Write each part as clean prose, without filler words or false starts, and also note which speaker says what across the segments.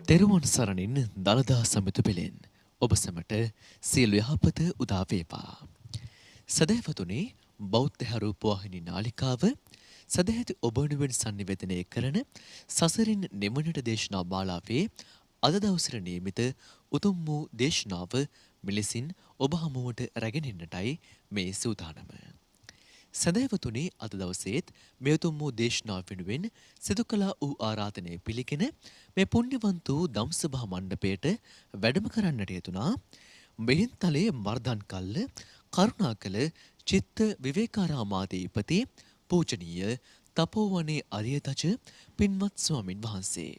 Speaker 1: තෙරුවන් සරණින් දළදා සමිතු පෙළෙන් ඔබ සැමට සියලු යහපත උදා වේවා. සදහැවතුනි බෞද්ධ රූපවාහිනී නාලිකාව සදැහැති ඔබ වෙනුවෙන් sannivedanaya කරන සසරින් නිවනට දේශනා මාලාවේ අද දවසේ නියමිත උතුම් වූ දේශනාව මෙලෙසින් ඔබ හමුවට රැගෙන එන්නටයි මේ සූදානම. සදහැවතුනි අද දවසේත් මේ උතුම් වූ දේශනාව වෙනුවෙන් සිදු කළ වූ ආරාධනය පිළිගෙන මේ පුණ්‍යවන්ත වූ ධම්සභා මණ්ඩපයට වැඩම කරන්නට යෙදුනා මෙහින්තලේ මර්ධන් කල්ල කරුණාකල චිත්ත විවේකාරාමාධිපති පූජනීය තපෝවනේ අරියතච පින්වත් ස්වාමින් වහන්සේ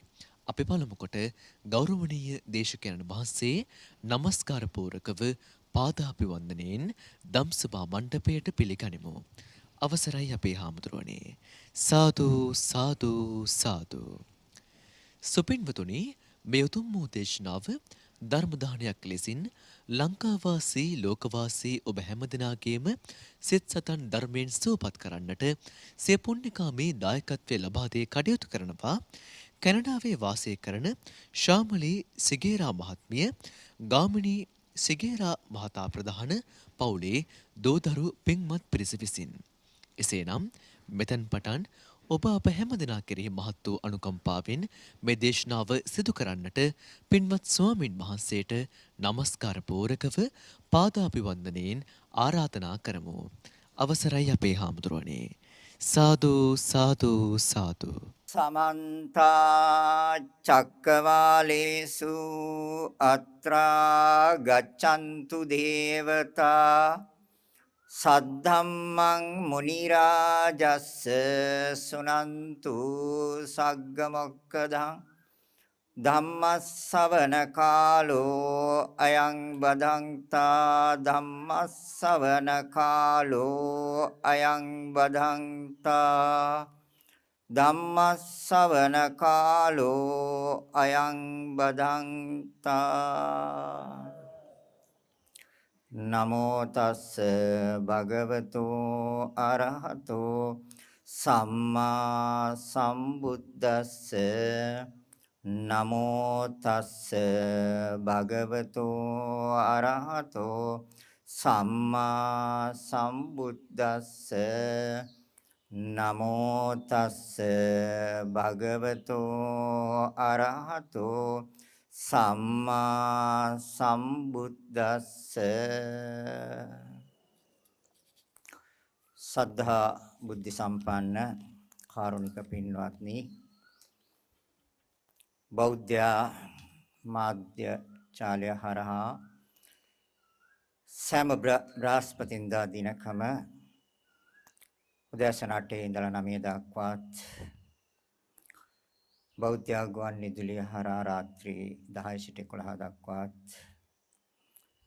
Speaker 1: අපි පළමු කොට ගෞරවනීය දේශකයන්න් වහන්සේ নমස්කාර පූරකව පාදාභිවන්දනයෙන් ධම්සභා මණ්ඩපයට පිළිගනිමු. අවසරයි අපේ හාමුදුරුවනේ. සාදු සාදු සාදු. සුපින්වතුනි මේ උතුම් වූ දේශනාව ධර්ම දානයක් ලෙසින් ලංකාවාසී ලෝකවාසී ඔබ හැමදෙනාගේම සිත් සතන් ධර්මයෙන් සුවපත් කරන්නට සිය පුණ්‍යකාමී දායකත්වයේ ලබා දී කටයුතු කරනවා කැනඩාවේ වාසය කරන ශාමලී සිගේරා මහත්මිය ගාමිණී සිගේරා මහතා ප්‍රධාන පවුලේ දෝදරු පින්වත් පිරිස විසින්. එසේනම් මෙතෙන් පටන් ඔබ අප හැමදෙනා කෙරෙහි මහත් වූ අනුකම්පාවෙන් මේ දේශනාව සිදු කරන්නට පින්වත් ස්වාමින් වහන්සේට নমස්කාර පූරකව පාදාභිවන්දනයෙන් ආරාධනා කරමු. අවසරයි අපේ හාමුදුරුවනේ. සාදු සාදු සාදු.
Speaker 2: සමන්ත චක්කවාලේසු අත්‍රා ගච්ඡන්තු දේවතා සද්ධම්මං මුනි රාජස්ස සුනන්තු සග්ග මොක්ඛදං ධම්මස්සවන කාලෝ අයං බදන්තා ධම්මස්සවන කාලෝ අයං බදන්තා ධම්මස්සවන කාලෝ අයං බදන්තා නමෝ තස්ස භගවතු අරහතෝ සම්මා සම්බුද්දස්ස නමෝ තස්ස භගවතු අරහතෝ සම්මා සම්බුද්දස්ස නමෝ තස්ස භගවතු අරහතෝ සම්මා සම්බුද්දස්ස සද්ධා බුද්ධ සම්පන්න කාරුණික පින්වත්නි බෞද්ධ මාධ්‍ය චාලය හරහා සෑම බ්‍රහස්පතින්දා දිනකම උදෑසන 8 ඉඳලා 9 දක්වාත් බෞද්ධ ගුවන් විදුලිය හරහා රාත්‍රී 10 සිට 11 දක්වාත්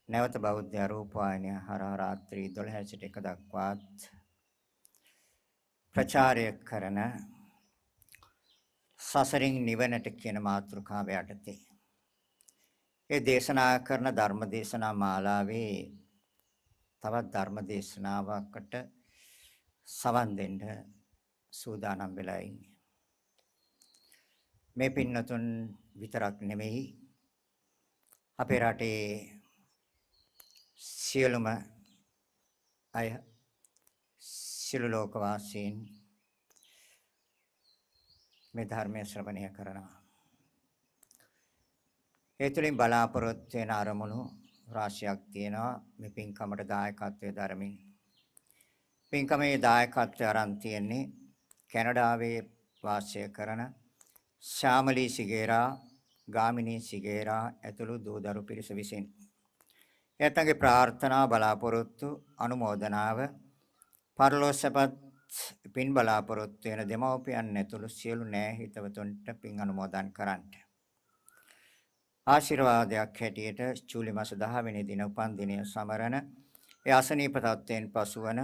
Speaker 2: නැවත බෞද්ධ රූපවාහිනිය හරහා රාත්‍රී 12 සිට 1 දක්වාත් ප්‍රචාරය කරන සසරින් නිවනට කියන මාතෘකාව යටතේ ඒ දේශනා කරන ධර්ම දේශනා මාලාවේ තවත් ධර්ම දේශනාවකට සවන් දෙන්න සූදානම් වෙලා ඉන්නේ. මේ පින්නතුන් විතරක් නෙමෙයි අපේ රටේ සියලුම අය සියලු ලෝකවාසීන් මේ ධර්මයේ ශ්‍රවණය කරනවා. ඒ තුළින් බලාපොරොත්තු වෙන අරමුණු රාශියක් තියෙනවා. මේ පින්කමට දායකත්වයේ ධර්මින් පින්කමේ දායකත්වය අරන් තියෙන්නේ කැනඩාවේ වාසය කරන ශාමලී සිගේරා ගාමිණී සිගේරා ඇතුළු දූදරු පිරිස විසින්. එයත්ගේ ප්‍රාර්ථනා බලාපොරොත්තු අනුමෝදනාව පරලෝසපත් පින් බලාපොරොත්තු වෙන දෙමව්පියන් ඇතුළු සියලු නෑ හිතවතුන්ට පින් අනුමෝදන් කරන්නට. ආශිර්වාදයක් හැටියට ජූලි මාස 10 වෙනි දින උපන් දිනය සමරන ඒ අසනීප තත්ත්වයෙන් පසුවන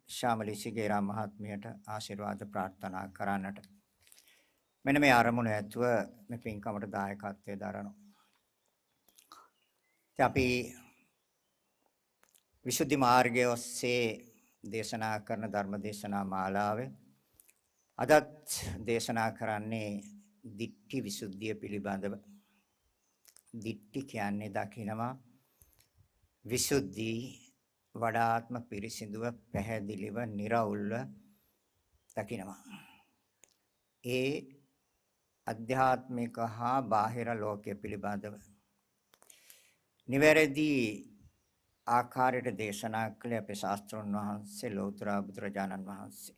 Speaker 2: ශාමලී සිගේරා මහත්මියට ආශිර්වාද ප්‍රාර්ථනා කරන්නට. මෙන්න මේ ආරමුණ ඇතුව මේ පින්කමට දායකත්වයේ දරනවා. අපි විසුද්ධි මාර්ගයේ ඔස්සේ දේශනා කරන ධර්ම දේශනා මාලාවේ අදත් දේශනා කරන්නේ දිට්ඨි විසුද්ධිය පිළිබඳව. දිට්ඨි කියන්නේ දකිනවා විසුද්ධි වඩාත්ම පිරිසිදුව පැහැදිලිව निराවුල්ව දකිනවා. ඒ අධ්‍යාත්මික හා බාහිර ලෝකයේ පිළිබඳව නිවැරදි ආකාරයට දේශනා කළ අපේ ශාස්ත්‍රඥ වහන්සේ ලෞතර බුදුරජාණන් වහන්සේ.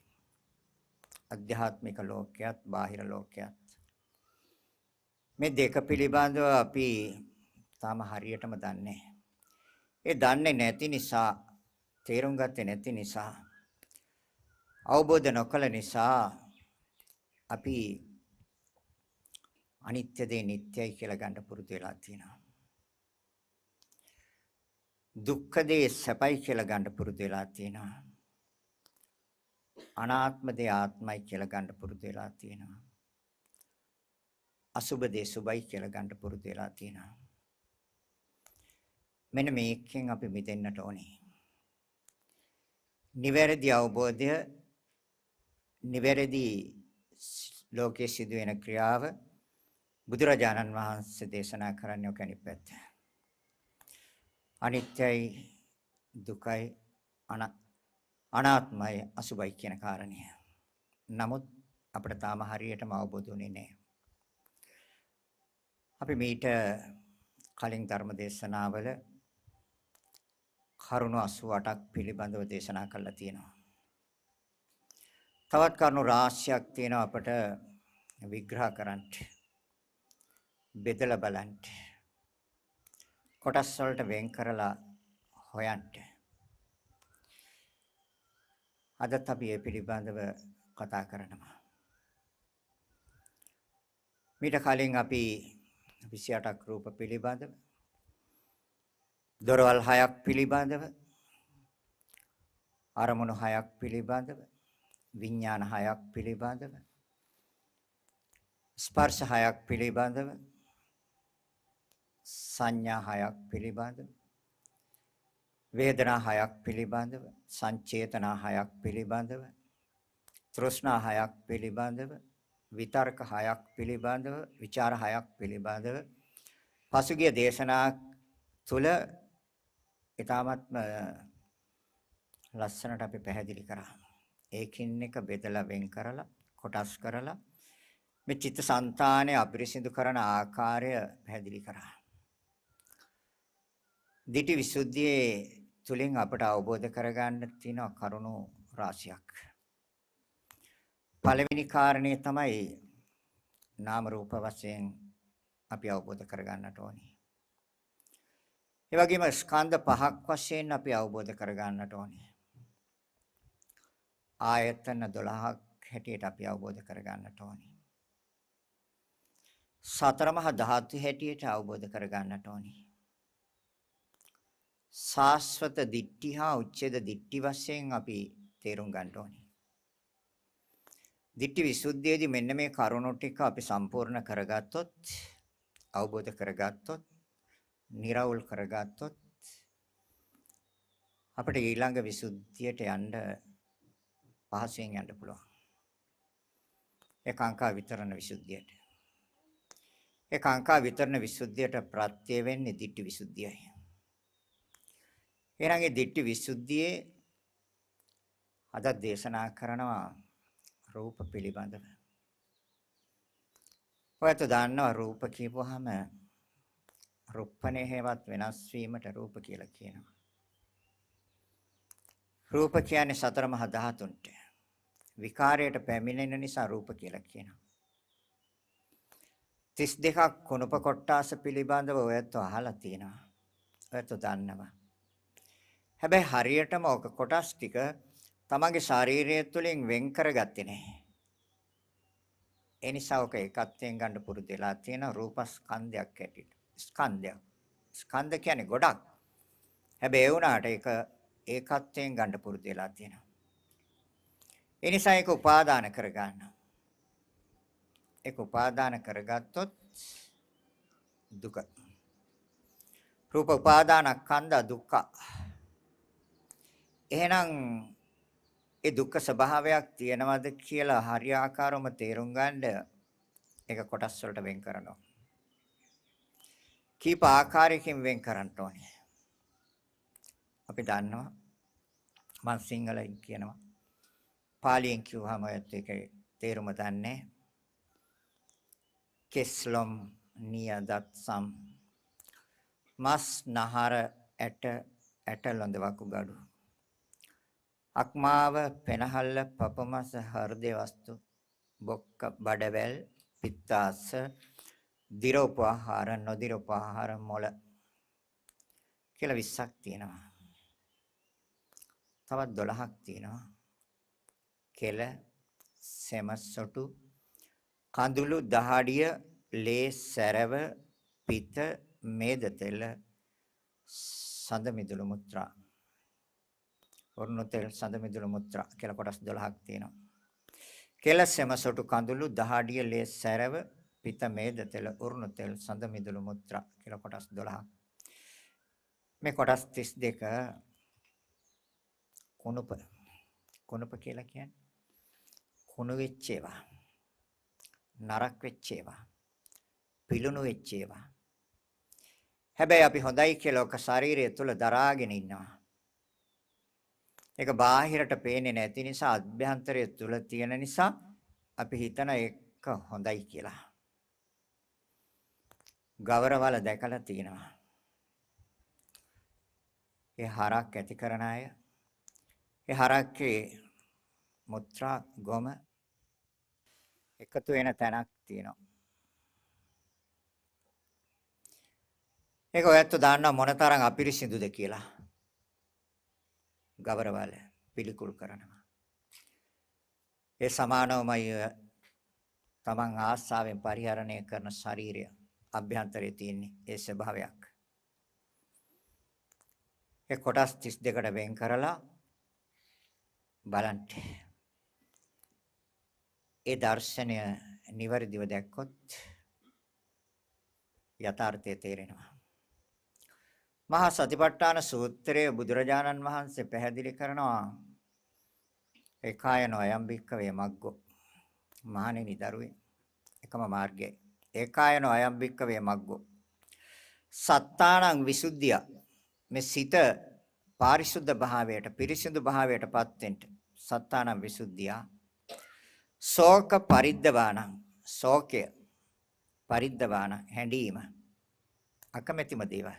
Speaker 2: අධ්‍යාත්මික ලෝකයක් බාහිර ලෝකයක් මේ දෙක පිළිබඳව අපි තාම හරියටම දන්නේ. ඒ දන්නේ නැති නිසා තේරුම් ගත්තේ නැති නිසා අවබෝධ නොකළ නිසා අපි අනිත්‍ය දේ නිට්ටයයි කියලා ගන්න පුරුදු වෙලා තියෙනවා. දුක්ඛ දේ සැපයි කියලා ගන්න පුරුදු වෙලා තියෙනවා. අනාත්ම දේ ආත්මයි කියලා ගන්න පුරුදු වෙලා තියෙනවා. අසුබ දේ සුබයි කියලා ගන්න පුරුදු වෙලා තියෙනවා. මෙන්න මේකෙන් අපි මිදෙන්නට ඕනේ. නිවැරදි අවබෝධය නිවැරදි ලෝකයේ සිදුවෙන ක්‍රියාව බුදුරජාණන් වහන්සේ දේශනා කරන්නේ ඔක අනිත් පැත්ත. අනිත්‍යයි දුකයි අනාත්මයි අසුබයි කියන කාරණය. නමුත් අපිට තාම හරියටම අවබෝධ වෙන්නේ නැහැ. අපි මීට කලින් ධර්ම දේශනාවල කරුණු 88ක් පිළිබඳව දේශනා කළා තියෙනවා. තවත් කරුණු රාශියක් තියෙනවා අපට විග්‍රහ කරන්න. බෙදලා බලන්න. කොටස් වලට වෙන් කරලා හොයන්න. අදත් අපි මේ පිළිබඳව කතා කරනවා. මීට කලින් අපි 28ක් රූප පිළිබඳව දොරවල් 6ක් පිළිබඳව අරමුණු 6ක් පිළිබඳව විඥාන 6ක් පිළිබඳව ස්පර්ශ 6ක් පිළිබඳව සංඥා 6ක් පිළිබඳව වේදනා 6ක් පිළිබඳව සංචේතනා 6ක් පිළිබඳව තෘෂ්ණා 6ක් පිළිබඳව විතර්ක 6ක් පිළිබඳව විචාර 6ක් පිළිබඳව පසුගිය දේශනා තුල ඊටාත්ම ලස්සනට අපි පැහැදිලි කරා. ඒකින් එක බෙදලා වෙන් කරලා කොටස් කරලා මේ චිත්තසංතානය අපිරිසිදු කරන ආකාරය පැහැදිලි කරා. දිටි විසුද්ධියේ තුලින් අපට අවබෝධ කරගන්න තියෙන කරුණු රාශියක්. පළවෙනි කාරණේ තමයි නාම රූප වශයෙන් අපි අවබෝධ කරගන්නට ඕනේ. ඒ වගේම ස්කන්ධ පහක් වශයෙන් අපි අවබෝධ කරගන්නට ඕනේ. ආයතන 12ක් හැටියට අපි අවබෝධ කරගන්නට ඕනේ. සතර මහා ධාතු හැටියට අවබෝධ කරගන්නට ඕනේ. සාස්වත දිට්ඨි හා උච්ඡේද දිට්ඨි වශයෙන් අපි තේරුම් ගන්න ඕනේ. දිට්ඨි විසුද්ධියේදී මෙන්න මේ කරුණු ටික අපි සම්පූර්ණ කරගත්තොත් අවබෝධ කරගත්තොත් निराවුල් කරගත්තොත් අපිට ඊළඟ විසුද්ධියට යන්න පහසෙන් යන්න පුළුවන්. ඒකාංකා විතරණ විසුද්ධියට. ඒකාංකා විතරණ විසුද්ධියට ප්‍රත්‍ය වෙන්නේ දිට්ඨි විසුද්ධියයි. ඊළඟේ දිට්ඨි විසුද්ධියේ අද දේශනා කරනවා රූප පිළිබඳව. ඔයත් දන්නවා රූප කියපුවාම රුප්පණේ හේවත් වෙනස් වීමට රූප කියලා කියනවා. රූප කියන්නේ සතර මහා ධාතුන්ට විකාරයට පැමිණෙන නිසා රූප කියලා කියනවා. 32ක් කුණප කොටාස පිළිබඳව ඔයත් අහලා තියෙනවා. ඔයත් දන්නවා. හැබැයි හරියටම ඔක කොටස් ටික තමන්ගේ ශාරීරය තුළින් වෙන් කරගත්තේ නැහැ. ඒ නිසා ඔක එකත්වයෙන් ගන්න පුරුදු වෙලා තියෙන රූපස්කන්ධයක් ඇටියට. ස්කන්ධයක්. ස්කන්ධ කියන්නේ ගොඩක්. හැබැයි ඒ වුණාට ඒක ඒකත්වයෙන් ගන්න පුරුදු වෙලා තියෙනවා. ඒ නිසා ඒක උපාදාන කරගන්නවා. ඒක උපාදාන කරගත්තොත් දුක. රූප උපාදානස්කන්ධ දුක්ඛ. එහෙනම් ඒ දුක්ඛ ස්වභාවයක් තියෙනවද කියලා හරියාකාරවම තේරුම් ගන්න ඒක කොටස් වලට වෙන් කරනවා. කීප ආකාරයකින් වෙන් කරන්න ඕනේ. අපි දන්නවා මම සිංහලෙන් කියනවා. පාලියෙන් කිව්වම ඔයත් ඒකේ තේරුම දන්නේ. කෙස්ලොම් නියදත් සම් මස් නහර ඇට ලොඳ වකුගඩු අක්මාව පෙනහල්ල පපමස හෘදේ වස්තු බොක්ක බඩවැල් පිත්තාස දිරෝපආහාර නොදිරෝපආහාර මොළ කියලා 20ක් තියෙනවා. තවත් 12ක් තියෙනවා. කෙල සෙමසොටු කඳුළු දහඩිය ලේ සැරව පිත මේද තෙල සඳ මිදුළු මුත්‍රා වර්ණ තෙල් සඳ මිදුළු මුත්‍රා කියලා කොටස් 12ක් තියෙනවා. කෙල සෙමසොටු කඳුළු දහඩිය ලේ සැරව පිත මේද තෙල වර්ණ තෙල් සඳ මිදුළු මුත්‍රා කියලා කොටස් 12ක්. මේ කොටස් 32 කුණප කියලා කියන්නේ කුණු වෙච්ච ඒවා නරක් වෙච්ච ඒවා පිලුණු වෙච්ච ඒවා. හැබැයි අපි හොඳයි කියලා ඔක ශරීරය තුල දරාගෙන ඉන්නවා. ඒක බාහිරට පේන්නේ නැති නිසා අභ්‍යන්තරය තුල තියෙන නිසා අපි හිතන එක හොඳයි කියලා. ගවරවල දැකලා තියෙනවා. ඒ හරක් ඇති කරන අය ඒ හරක්ගේ මුත්‍රා ගොම එකතු වෙන තැනක් තියෙනවා. ඒක ඔයත් දාන්න මොනතරම් අපිරිසිදුද කියලා. ගවරවල පිළිකුල් කරනවා. ඒ සමානවමයි තමන් ආස්සාවෙන් පරිහරණය කරන ශරීරය අභ්‍යන්තරයේ තියෙන ඒ ස්වභාවයක්. ඒ කොටස් 32කට වෙන් කරලා බලන්න. ඒ දර්ශනය නිවැරදිව දැක්කොත් යථාර්ථය තේරෙනවා. මහා සතිපට්ඨාන සූත්‍රයේ බුදුරජාණන් වහන්සේ පැහැදිලි කරනවා ඒකායන අයම්බික්කවේ මග්ගෝ මහණෙනි දරුවේ එකම මාර්ගයයි. ඒකායන අයම්බික්කවේ මග්ගෝ සත්තානං විසුද්ධිය මේ සිත පාරිශුද්ධ භාවයට පිරිසිදු භාවයටපත් වෙන්න සත්තානං විසුද්ධිය ශෝක පරිද්දවාන ශෝකය පරිද්දවාන හැඬීම අකමැතිම දේවල්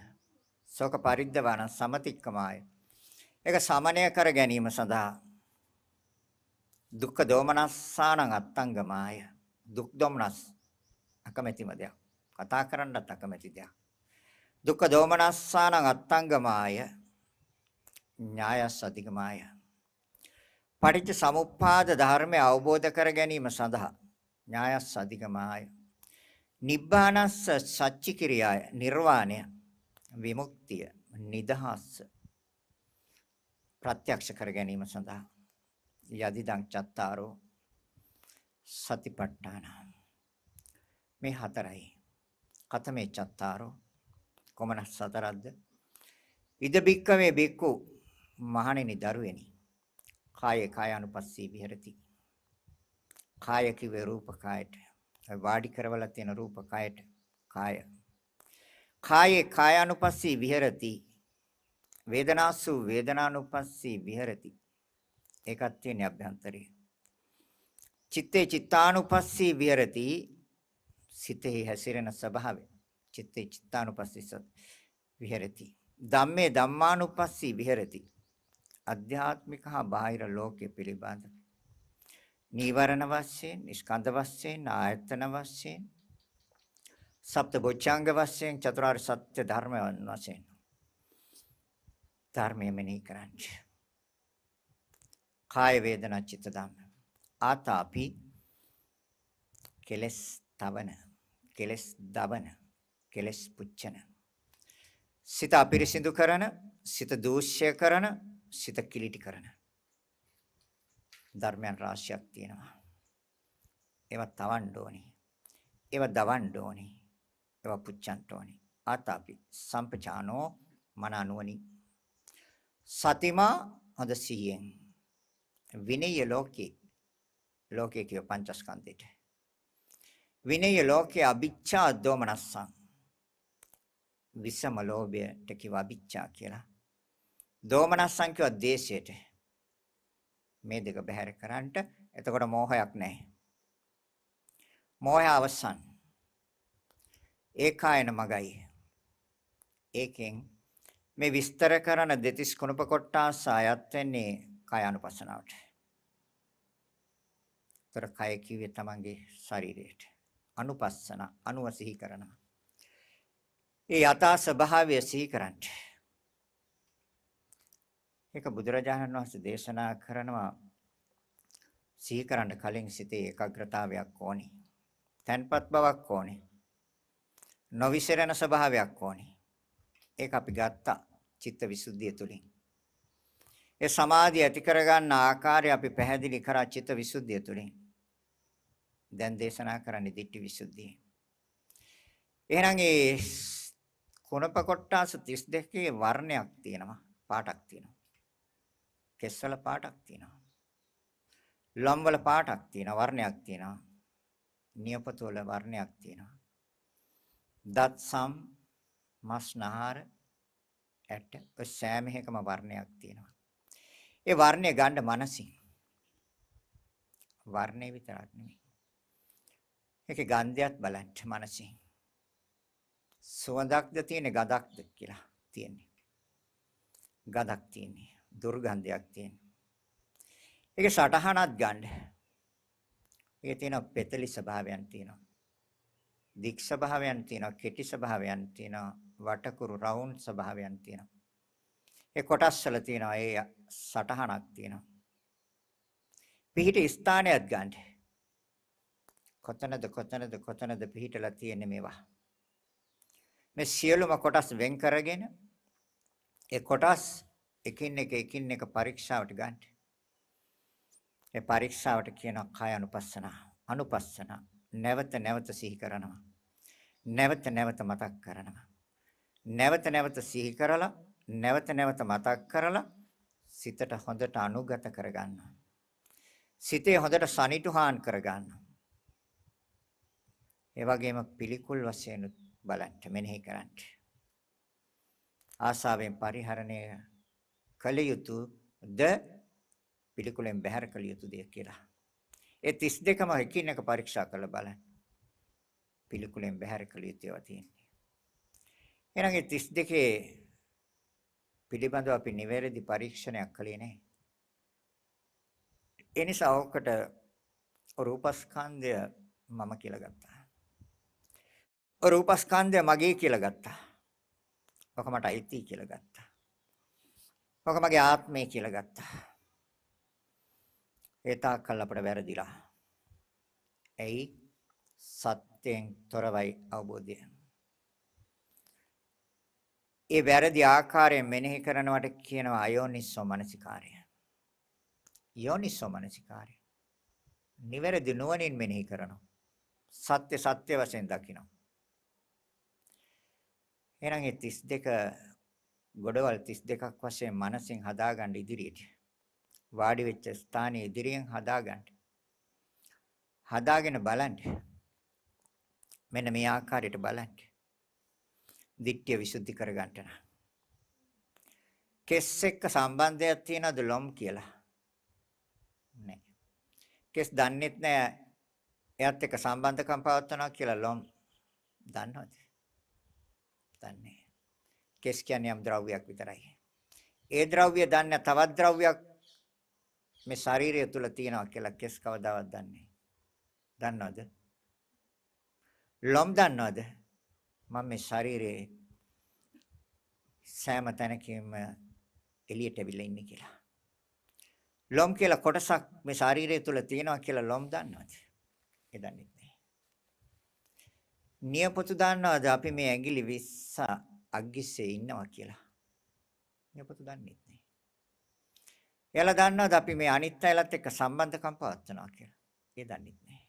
Speaker 2: ශෝක පරිද්දවාන සමතික්කමාය ඒක සමනය කර ගැනීම සඳහා දුක්ඛ දෝමනස්සානං අත්තංගමාය දුක් දොමනස් අකමැතිම දෙයක් කතා කරන්නත් අකමැති දෙයක් දුක්ඛ දෝමනස්සානං අත්තංගමාය ඥායස් අධිගමාය පටිච්ච සමුප්පාද ධර්මය අවබෝධ කර ගැනීම සඳහා ඥායස් අධිගමාය නිබ්බානස්ස සච්චි කිරියාය නිර්වාණය විමුක්තිය නිදහස් ප්‍රත්‍යක්ෂ කර ගැනීම සඳහා යදිදං චත්තාරෝ සතිපට්ඨාන මේ හතරයි කතමේ චත්තාරෝ කොමන සතරද්ද ඉද බික්කවේ බික්කු මහණෙනි දරුවෙනි කායේ කායानुපස්සී විහෙරති කාය කිවේ රූප කායට වාඩි කරවලා තියෙන රූප කායට කායේ කායानुපස්සී විහෙරති වේදනාසු වේදනානුපස්සී විහෙරති ඒකත් තියෙන අභ්‍යන්තරේ චිත්තේ චිත්තානුපස්සී විහෙරති සිතේ හැසිරෙන ස්වභාවය චිත්තේ චිත්තානුපස්සී විහෙරති ධම්මේ ධම්මානුපස්සී විහෙරති අධ්‍යාත්මික හා බාහිර ලෝකයේ පිළිබඳ නීවරණ වශයෙන් ස්කන්ධ වශයෙන් ආයතන වශයෙන් සප්ත බොච්චංග වශයෙන් චතුරාර්ය සත්‍ය ධර්ම වශයෙන් ධර්මයේ මෙනෙහි කරන්නේ කාය වේදනා චිත්ත ධම්ම ආතාපි කෙලස් තවන කෙලස් දවන කෙලස් පුච්චන සිත අපිරිසිදු කරන සිත දූෂ්‍ය කරන සිත කිලිටි කරන ධර්මයන් රාශියක් තියෙනවා. ඒවා තවන්න ඕනි. ඒවා දවන්න ඕනි. ඒවා පුච්චන්න ඕනි. ආතාපි සම්පචානෝ මන අනුවනි. සතිමා හොඳ සිහියෙන්. විනය ලෝකේ කිය පංචස්කන්ධෙට. විනය ලෝකේ අභිච්ඡා දෝමනස්සං. විසම ලෝභයට කිව්වා අවිච්ඡා කියලා. දෝමනස්සං කිව්වා ද්වේෂයට. මේ දෙක බැහැර කරන්නට එතකොට මෝහයක් නැහැ. මෝහය අවසන්. ඒකායන මගයි. ඒකෙන් මේ විස්තර කරන දෙතිස් කුණප කොට්ටාස ආයත් වෙන්නේ කාය අනුපස්සනාවට. ତර කය කිව්වේ තමන්ගේ ශරීරයට. අනුපස්සන අනුව සිහි කරනවා. ඒ යථා ස්වභාවය සිහි කරන්ට. ඒක බුදුරජාණන් වහන්සේ දේශනා කරනවා සිහි කරන්න කලින් සිතේ ඒකාග්‍රතාවයක් ඕනි. තන්පත් බවක් ඕනි. නොවිසරණ ස්වභාවයක් ඕනි. ඒක අපි ගත්තා චිත්ත විසුද්ධිය තුලින්. ඒ සමාධිය ඇති කරගන්න ආකාරය අපි පැහැදිලි කරා චිත්ත විසුද්ධිය තුලින්. දැන් දේශනා කරන්නේ ditthi විසුද්ධිය. එහෙනම් ඒ කුණප කොට්ටාස 32 වර්ණයක් තියෙනවා, පාටක් තියෙනවා. කෙස්වල පාටක් තියෙනවා. ලොම්වල පාටක් තියෙනවා, වර්ණයක් තියෙනවා. නියපොතු වල වර්ණයක් තියෙනවා. දත් සම් මස්නහර ඇට සෑම එකම වර්ණයක් තියෙනවා. ඒ වර්ණය ගන්න මනසින්. වර්ණේ විතරක් නෙමෙයි. ඒකේ ගන්ධයත් බලන්න මනසින්. සුවඳක්ද තියෙන්නේ ගඳක්ද කියලා තියෙන්නේ. ගඳක් තියෙන්නේ. දුර්ගන්ධයක් තියෙන්නේ. ඒකේ සටහනක් ගන්න. ඒකේ තියෙන පෙතලි ස්වභාවයන් තියෙනවා. දික් ස්වභාවයන් තියෙනවා, කෙටි ස්වභාවයන් තියෙනවා, වටකුරු රවුන්ඩ් ස්වභාවයන් තියෙනවා. ඒ කොටස් වල තියෙනවා ඒ සටහනක් තියෙනවා. පිහිට ස්ථානයක් ගන්න. කොතනද පිහිටලා තියෙන්නේ මේවා. මේ සියලුම කොටස් වෙන් කරගෙන ඒ කොටස් එකින් එක පරීක්ෂාවට ගන්න. ඒ පරීක්ෂාවට කියනවා කාය අනුපස්සන. අනුපස්සන නැවත සිහි කරනවා. නැවත මතක් කරනවා. නැවත සිහි කරලා නැවත මතක් කරලා සිතට හොඳට අනුගත කරගන්නවා. සිතේ හොඳට සනිටුහාන් කරගන්නවා. ඒ වගේම පිළිකුල් වශයෙන් බලන්න මෙනෙහි කරන්න. ආසාවෙන් පරිහරණය කළ යුතුද පිළිකුලෙන් බැහැර කළ යුතුද කියලා. ඒ 32ම එකින් එක පරීක්ෂා කරලා බලන්න. පිළිකුලෙන් බැහැර කළ යුතුව තියෙන්නේ. එහෙනම් ඒ 32 පිළිබඳව අපි නිවැරදි පරීක්ෂණයක් කළේ නැහැ. ඒ නිසා ඔකට රූපස්කන්ධය මම කියලා ගත්තා. රූපස්කන්ධය මගේ කියලා ගත්තා. ඔක මට අයිති කියලා ගත්තා. ඔක මගේ ආත්මය කියලා ගත්තා. ඒ තාක්කල් අපට වැරදිලා. එයි සත්‍යයෙන් තොරවයි අවබෝධය. ඒ වැරදි ආකාරයෙන් මෙනෙහි කරනවට කියනවා අයෝනිස්සෝ මනසිකාරය. යෝනිස්සෝ මනසිකාරය. නිවැරදි නුවණින් මෙනෙහි කරනවා. සත්‍ය වශයෙන් දකිනවා. එහෙනම් ඒ 32 ගොඩවල් 32ක් වශයෙන් මනසින් හදාගන්න ඉදිරියට වාඩි වෙච්ච ස්ථානයේ ඉදිරියෙන් හදාගන්න. හදාගෙන බලන්න. මෙන්න මේ ආකාරයට බලන්න. දිට්ඨිය විසුද්ධි කරගන්න නම්. කෙස් එක්ක සම්බන්ධයක් තියනද ලොම් කියලා? නැහැ. කෙස් දන්නෙත් නැහැ එයත් එක්ක සම්බන්ධකම් පවත්වනවා කියලා ලොම් දන්නවද? දන්නේ. කෙස් කියන්නේ යම් ද්‍රව්‍යයක් විතරයි. ඒ ද්‍රව්‍ය දන්නේ තවත් ද්‍රව්‍යයක් මේ ශරීරය තුල තියෙනවා කියලා කෙස් කවදාවත් දන්නේ. දන්නවද? ලොම් දන්නවද? මම මේ ශරීරයේ සෑම තැනකින්ම එළියට ඇවිල්ලා ඉන්නේ කියලා. ලොම් කියලා කොටසක් මේ ශරීරය තුල තියෙනවා කියලා ලොම් දන්නවද? ඒ දන්නේ නැහැ. නියපොතු දන්නවද අපි මේ ඇඟිලි 20 අග්ගිස්සේ ඉන්නවා කියලා? නියපොතු දන්නේ නැහැ. එයාලා දන්නවද අපි මේ අනිත් අයලත් එක්ක සම්බන්ධකම් පවත්වනවා කියලා? ඒ දන්නේ නැහැ.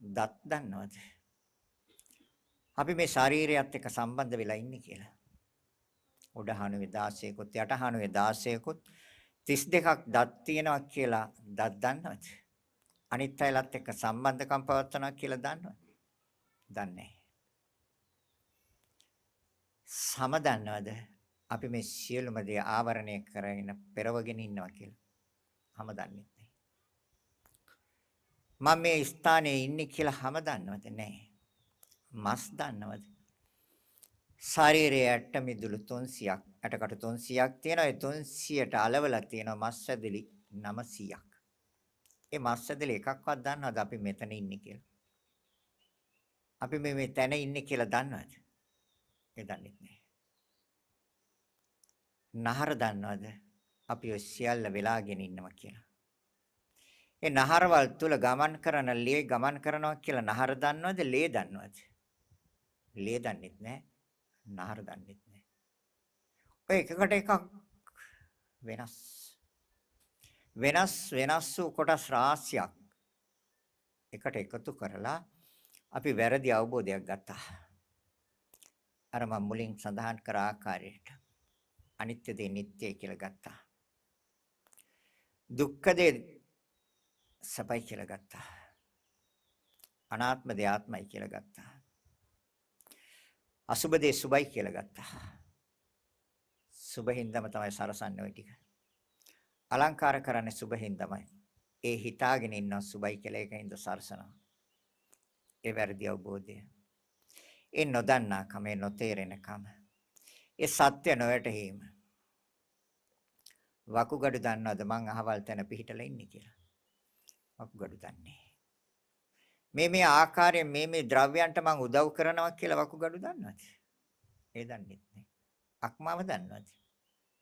Speaker 2: දත් දන්නවද? අපි මේ ශරීරයත් එක්ක සම්බන්ධ වෙලා ඉන්නේ කියලා. උඩ හනුවේ 16කුත් යට හනුවේ 16කුත් 32ක් දත් තියෙනවා කියලා දත් දන්නවද? අනිත් අයලත් එක්ක සම්බන්ධකම් පවත්වනවා කියලා දන්නවද? දන්නේ නැහැ. සමදන්නවද? අපි මේ සියලුම දේ ආවරණය කරගෙන පෙරවගෙන ඉන්නවා කියලා. හැම දන්නේ නැහැ. මම මේ ස්ථානයේ ඉන්නේ කියලා හැම දන්නවද? නැහැ. මස් දන්නවද? ශරීරයේ ඇට මිදුළු 300ක්, ඇටකට 300ක් තියෙනවා. ඒ 300ට අලවලා තියෙනවා මස් ඇදලි 900ක්. ඒ මස් ඇදලි එකක්වත් දන්නවද අපි මෙතන ඉන්නේ කියලා? අපි මේ තැන ඉන්නේ කියලා දන්නවද? ඒ දන්නේ නැහැ. නහර දන්නවද? අපි ඔය සියල්ල වෙලාගෙන ඉන්නවා කියලා. ඒ නහරවල් තුල ගමන් කරන ලේ ගමන් කරනවා කියලා නහර දන්නවද? ලේ දන්නවද? ලේ දන්නෙත් නැහැ. නහර දන්නෙත් නැහැ. ඔය එකකට එකක් වෙනස්. වෙනස් වූ කොටස් රාශියක් එකට එකතු කරලා අපි වැරදි අවබෝධයක් ගත්තා. අර මම මුලින් සඳහන් කර ආකාරයට අනිත්‍ය දේ නිට්ටයයි කියලා ගත්තා. දුක්ඛ දේ සපයි කියලා ගත්තා. අනාත්ම දේ ආත්මයි කියලා ගත්තා. අසුබ දේ සුබයි කියලා ගත්තා. සුබහින්දම තමයි සරසන්නේ ওই ටික. අලංකාර කරන්නේ සුබහින්දමයි. ඒ හිතාගෙන ඉන්න සුබයි කියලා ඒකින්ද සරසනවා. ඒ වැරදි අවබෝධය. ඒ නොදන්නාකම, ඒ නොතේරෙනකම. ඒ සත්‍ය නොවැටහීම. වකුගඩු දන්නවද මං අහවල් තැන පිහිටලා ඉන්නේ කියලා? වකුගඩු දන්නේ. මේ ආකාරයෙන් මේ ද්‍රව්‍යයන්ට මං උදව් කරනවා කියලා වකුගඩු දන්නවද? ඒ දන්නේ නැහැ. අක්මාව දන්නවද?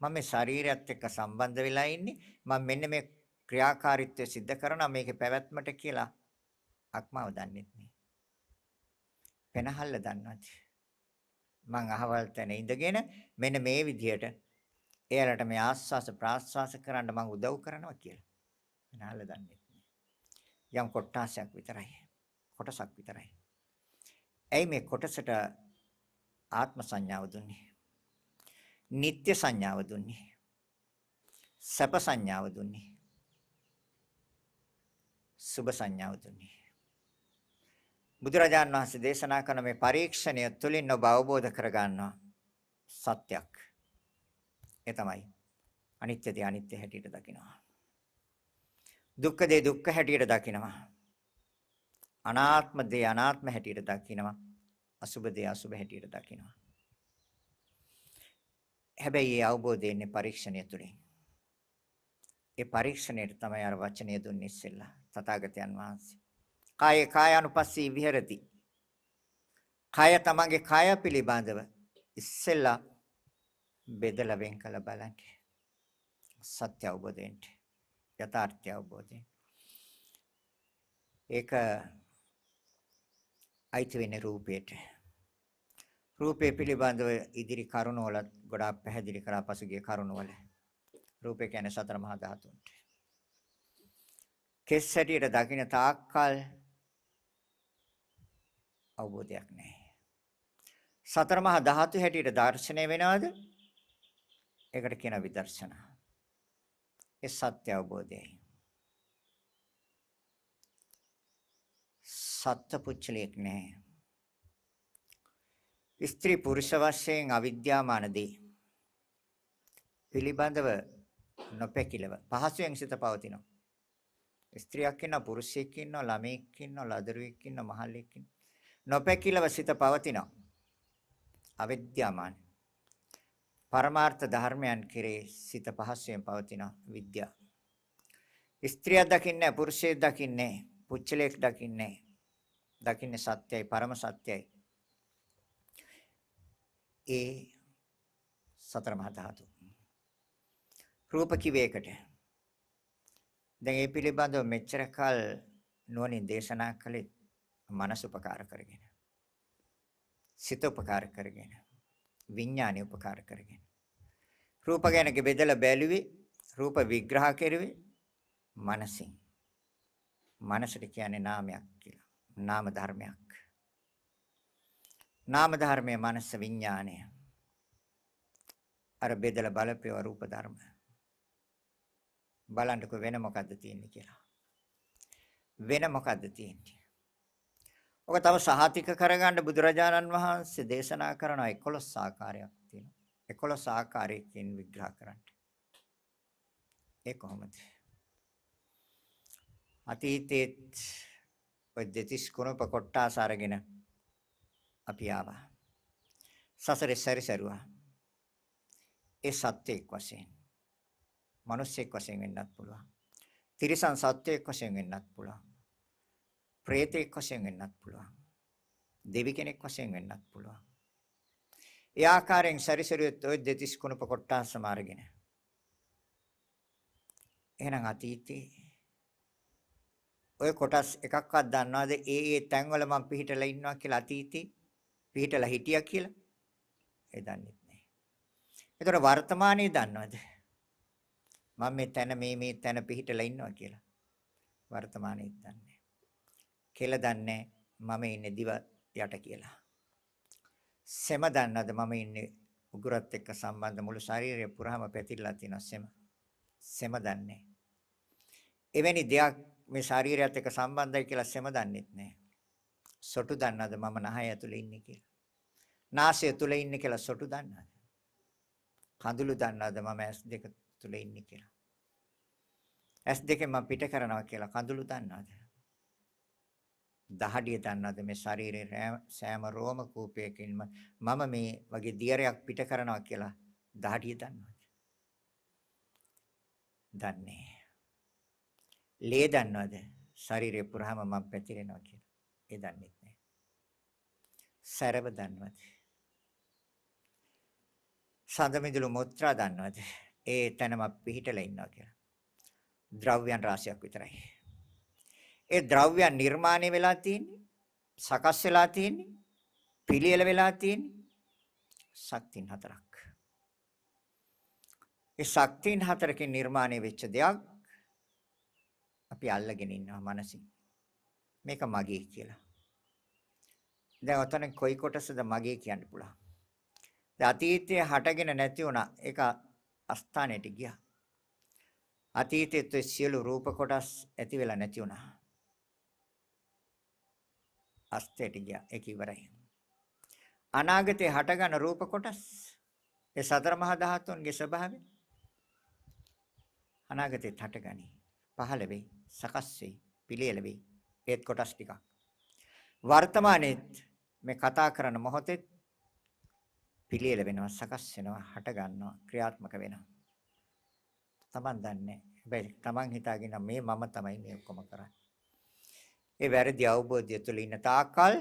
Speaker 2: මම මේ ශරීරයත් එක්ක සම්බන්ධ වෙලා ඉන්නේ. මම මෙන්න මේ ක්‍රියාකාරීත්වය සිද්ධ කරනවා මේකේ පැවැත්මට කියලා අක්මාව දන්නේ නැහැ. පෙනහල්ල දන්නවද? මං අහවල් තැන ඉඳගෙන මෙන්න මේ විදිහට එයාලට මේ ආස්වාස ප්‍රාස්වාස කරන්න මං උදව් කරනවා කියලා. පෙනහල්ල දන්නේ නැහැ. යම් කොටසක් විතරයි. කොටසක් විතරයි. ඇයි මේ කොටසට ආත්ම සංඥාව දුන්නේ? නিত্য සංඥාව දුන්නේ. සැප සංඥාව දුන්නේ. සුභ සංඥාව දුන්නේ. බුදුරජාණන් වහන්සේ දේශනා කරන මේ පරීක්ෂණය තුළින් ඔබ අවබෝධ කරගන්නවා සත්‍යයක්. ඒ තමයි අනිත්‍ය දේ අනිත්‍ය හැටියට දකිනවා. දුක්ඛ දේ දුක්ඛ හැටියට දකිනවා. අනාත්ම දේ අනාත්ම හැටියට දකිනවා. අසුභ දේ අසුභ හැටියට දකිනවා. හැබැයි මේ අවබෝධය එන්නේ පරීක්ෂණය තුළින්. ඒ පරීක්ෂණයට තමයි අර වචනය දුන්නේ ඉස්සෙල්ලා තථාගතයන් වහන්සේ. කායේ කායानुපස්සී විහෙරති. කාය තමන්ගේ කාය පිළිබඳව ඉස්සෙල්ලා බෙදලා වෙන් කළ බලන්න. සත්‍ය අවබෝධයෙන් යථාර්ථය අවබෝධයෙන්. ඒක අයිති වෙන්නේ රූපයට. රූපේ පිළිබඳව ඉදිරි කරුණවල ගොඩාක් පැහැදිලි කරා පසුගිය කරුණවල. රූපේ කියන්නේ සතර මහා ධාතුන්ට. කෙස් හැටියට දකින්න තාක්කල් අවබෝධයක් නැහැ. සතර මහා ධාතු හැටියට දර්ශනය වෙනවද? ඒකට කියන විදර්ශනා. ඒ සත්‍ය අවබෝධයයි. සත්‍ය පුච්චලයක් නැහැ. ස්ත්‍රී පුරුෂ වශයෙන් අවිද්‍යාමානදී පිළිබඳව නොපැකිලව පහසුවෙන් සිත පවතිනවා. ස්ත්‍රියක් ඉන්නවා, පුරුෂයෙක් ඉන්නවා, ළමයෙක් ඉන්නවා, ලදරුවෙක් ඉන්නවා, මහල්ලෙක් ඉන්නවා. නොපැකිලව සිත පවතිනවා. අවිද්‍යාමාන. පරමාර්ථ ධර්මයන් කෙරේ සිත පහසුවෙන් පවතින විද්‍යාව. ස්ත්‍රියක් දකින්නේ, පුරුෂයෙක් දකින්නේ, පුච්චලයක් දකින්නේ. දකින්නේ සත්‍යයි, පරම සත්‍යයි. ඒ සතර මහා ධාතු. රූප කිවේකට. දැන් මේ පිළිබඳව මෙච්චර කල් නුවණින් දේශනා කළේ මනස උපකාර කරගෙන. සිත උපකාර කරගෙන. විඥානය උපකාර කරගෙන. රූප ගැන බෙදලා බැලුවේ, රූප විග්‍රහ කෙරුවේ මනසින්. මනසට කියන්නේ නාමයක් කියලා. නාම ධර්මයක්. නාම ධර්මයේ මනස විඥානය. අර බෙදලා බලපේව රූප ධර්ම. බලන්නකො වෙන මොකද්ද තියෙන්නේ කියලා. වෙන මොකද්ද තියෙන්නේ? ඔක තව සහතික කරගන්න බුදුරජාණන් වහන්සේ දේශනා කරන 11 ආකාරයක් තියෙනවා. 11 ආකාරයකින් විග්‍රහ කරන්න. ඒ කොහොමද? අතීතයේත් ඔය දෙතිස් කුණප කොට්ටාස අරගෙන අපි ආවා. සසරේ සැරිසරුවා. ඒ සත්‍යයක් වශයෙන්, මිනිසෙක් වශයෙන් වෙන්නත් පුළුවන්. තිරිසන් සත්‍යයක් වශයෙන් වෙන්නත් පුළුවන්. ප්‍රේතෙක් වශයෙන් වෙන්නත් පුළුවන්. දෙවි කෙනෙක් වශයෙන් වෙන්නත් පුළුවන්. ඒ ආකාරයෙන් සැරිසරුවෙත් ඔය දෙතිස් කුණප කොට්ටාසම අරගෙන. එහෙනම් අතීතේ ඔය කොටස් එකක්වත් දන්නවද? ඒ තැන්වල මම පිහිටලා ඉන්නවා කියලා අතීතේ පිහිටලා හිටියා කියලා? ඒ දන්නේ නැහැ. ඒතර වර්තමානයේ දන්නවද? මම මේ තැන පිහිටලා ඉන්නවා කියලා. වර්තමානයේ දන්නේ. කියලා දන්නේ මම ඉන්නේ දිව යට කියලා. සෙම දන්නවද? මම ඉන්නේ උගුරත් එක්ක සම්බන්ධ මුළු ශරීරය පුරාම පැතිරලා තියෙන සෙම. සෙම දන්නේ. එවැනි දෙයක් මේ ශරීරයත් එක්ක සම්බන්ධයි කියලා සෙම දන්නෙත් නැහැ. සොටු දන්නවද මම නහය ඇතුලේ ඉන්නේ කියලා? නාසය තුල ඉන්නේ කියලා සොටු දන්නවද? කඳුළු දන්නවද මම S2 තුල ඉන්නේ කියලා? S2 මම පිට කරනවා කියලා කඳුළු දන්නවද? දහඩිය දන්නවද මේ ශරීරයේ සෑම රෝම කූපයකින්ම මම මේ වගේ දියරයක් පිට කරනවා කියලා දහඩිය දන්නවද? දන්නේ. ලේ දන්නවද? ශරීරය පුරාම මම පැතිරෙනවා කියලා. ඒ දන්නේ නැහැ. සරව දන්නවද? සඳමිදුළු මුත්‍රා දන්නවද? ඒ තැනම පිහිටලා ඉන්නවා කියලා. ද්‍රව්‍යයන් රාශියක් විතරයි. ඒ ද්‍රව්‍යයන් නිර්මාණය වෙලා තියෙන්නේ, සකස් වෙලා තියෙන්නේ, පිළියෙල වෙලා තියෙන්නේ ශක්තින් හතරක්. ඒ ශක්තින් හතරකින් නිර්මාණය වෙච්ච දෙයක් අපි අල්ලගෙන ඉන්නවා මනසින්. මේක මගේ කියලා. දැන් ඔතන කොයි කොටසද මගේ කියන්න පුළුවන්? දැන් අතීතයේ හටගෙන නැති වුණා. ඒක අස්ථානයට ගියා. අතීතයේ සියලු රූප කොටස් ඇති වෙලා නැති වුණා. අස්තයට ගියා. ඒක ඉවරයි. අනාගතේ හටගන්න රූප කොටස් ඒ සතර මහා ධාතුන්ගේ ස්වභාවය අනාගතේ හටගනි. පහළ වෙයි, සකස් වෙයි, පිළියෙල වෙයි. ඒත් කොටස් ටිකක්. වර්තමානයේත් මේ කතා කරන මොහොතේ පිළියෙල වෙනවා, සකස් වෙනවා, හට ගන්නවා, ක්‍රියාත්මක වෙනවා. තමන් දන්නේ. හැබැයි තමන් හිතාගෙන මේ මම තමයි මේ ඔක්කොම කරන්නේ. ඒ වැරදි අවබෝධය තුළ ඉන්න තාක්කල්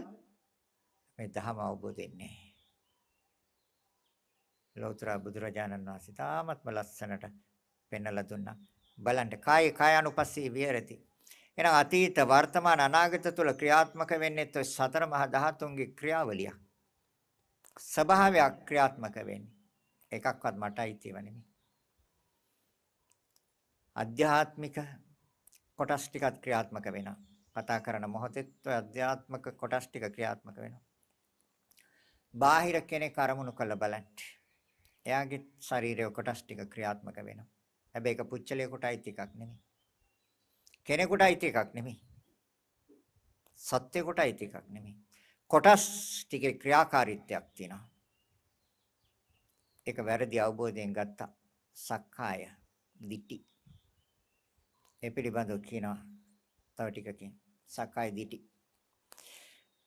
Speaker 2: මේ ධර්ම අවබෝධ වෙන්නේ. ලෝතර බුදුරජාණන් වහන්සේ තාමත්ම ලස්සනට පෙන්වලා දුන්නා. බලන්න කායානුපස්සී විහෙරති. එහෙනම් අතීත වර්තමාන අනාගත තුල ක්‍රියාත්මක වෙන්නේ તો සතර මහා ධාතුන්ගේ ක්‍රියාවලිය. ස්වභාවයක් ක්‍රියාත්මක වෙන්නේ. එකක්වත් මට අයිතිව නෙමෙයි. ආධ්‍යාත්මික කොටස් ටිකත් ක්‍රියාත්මක වෙනවා. කතා කරන මොහොතේත් ඔය ආධ්‍යාත්මික කොටස් ටික ක්‍රියාත්මක වෙනවා. බාහිර කෙනෙක් අරමුණු කළ බලන්න. එයාගේ ශරීරයේ කොටස් ටික ක්‍රියාත්මක වෙනවා. හැබැයි ඒක පුච්චලයකට අයිති එකක් නෙමෙයි. කෙනෙකුට අයිති එකක් නෙමෙයි. සත්‍යයට අයිති එකක් නෙමෙයි. කොටස් ටිකේ ක්‍රියාකාරීත්වයක් තියෙනවා. ඒක වැරදි අවබෝධයෙන් ගත්ත සක්කාය දිටි. ඒ පිළිබඳව කියනවා තව ටිකකින්. සක්කාය දිටි.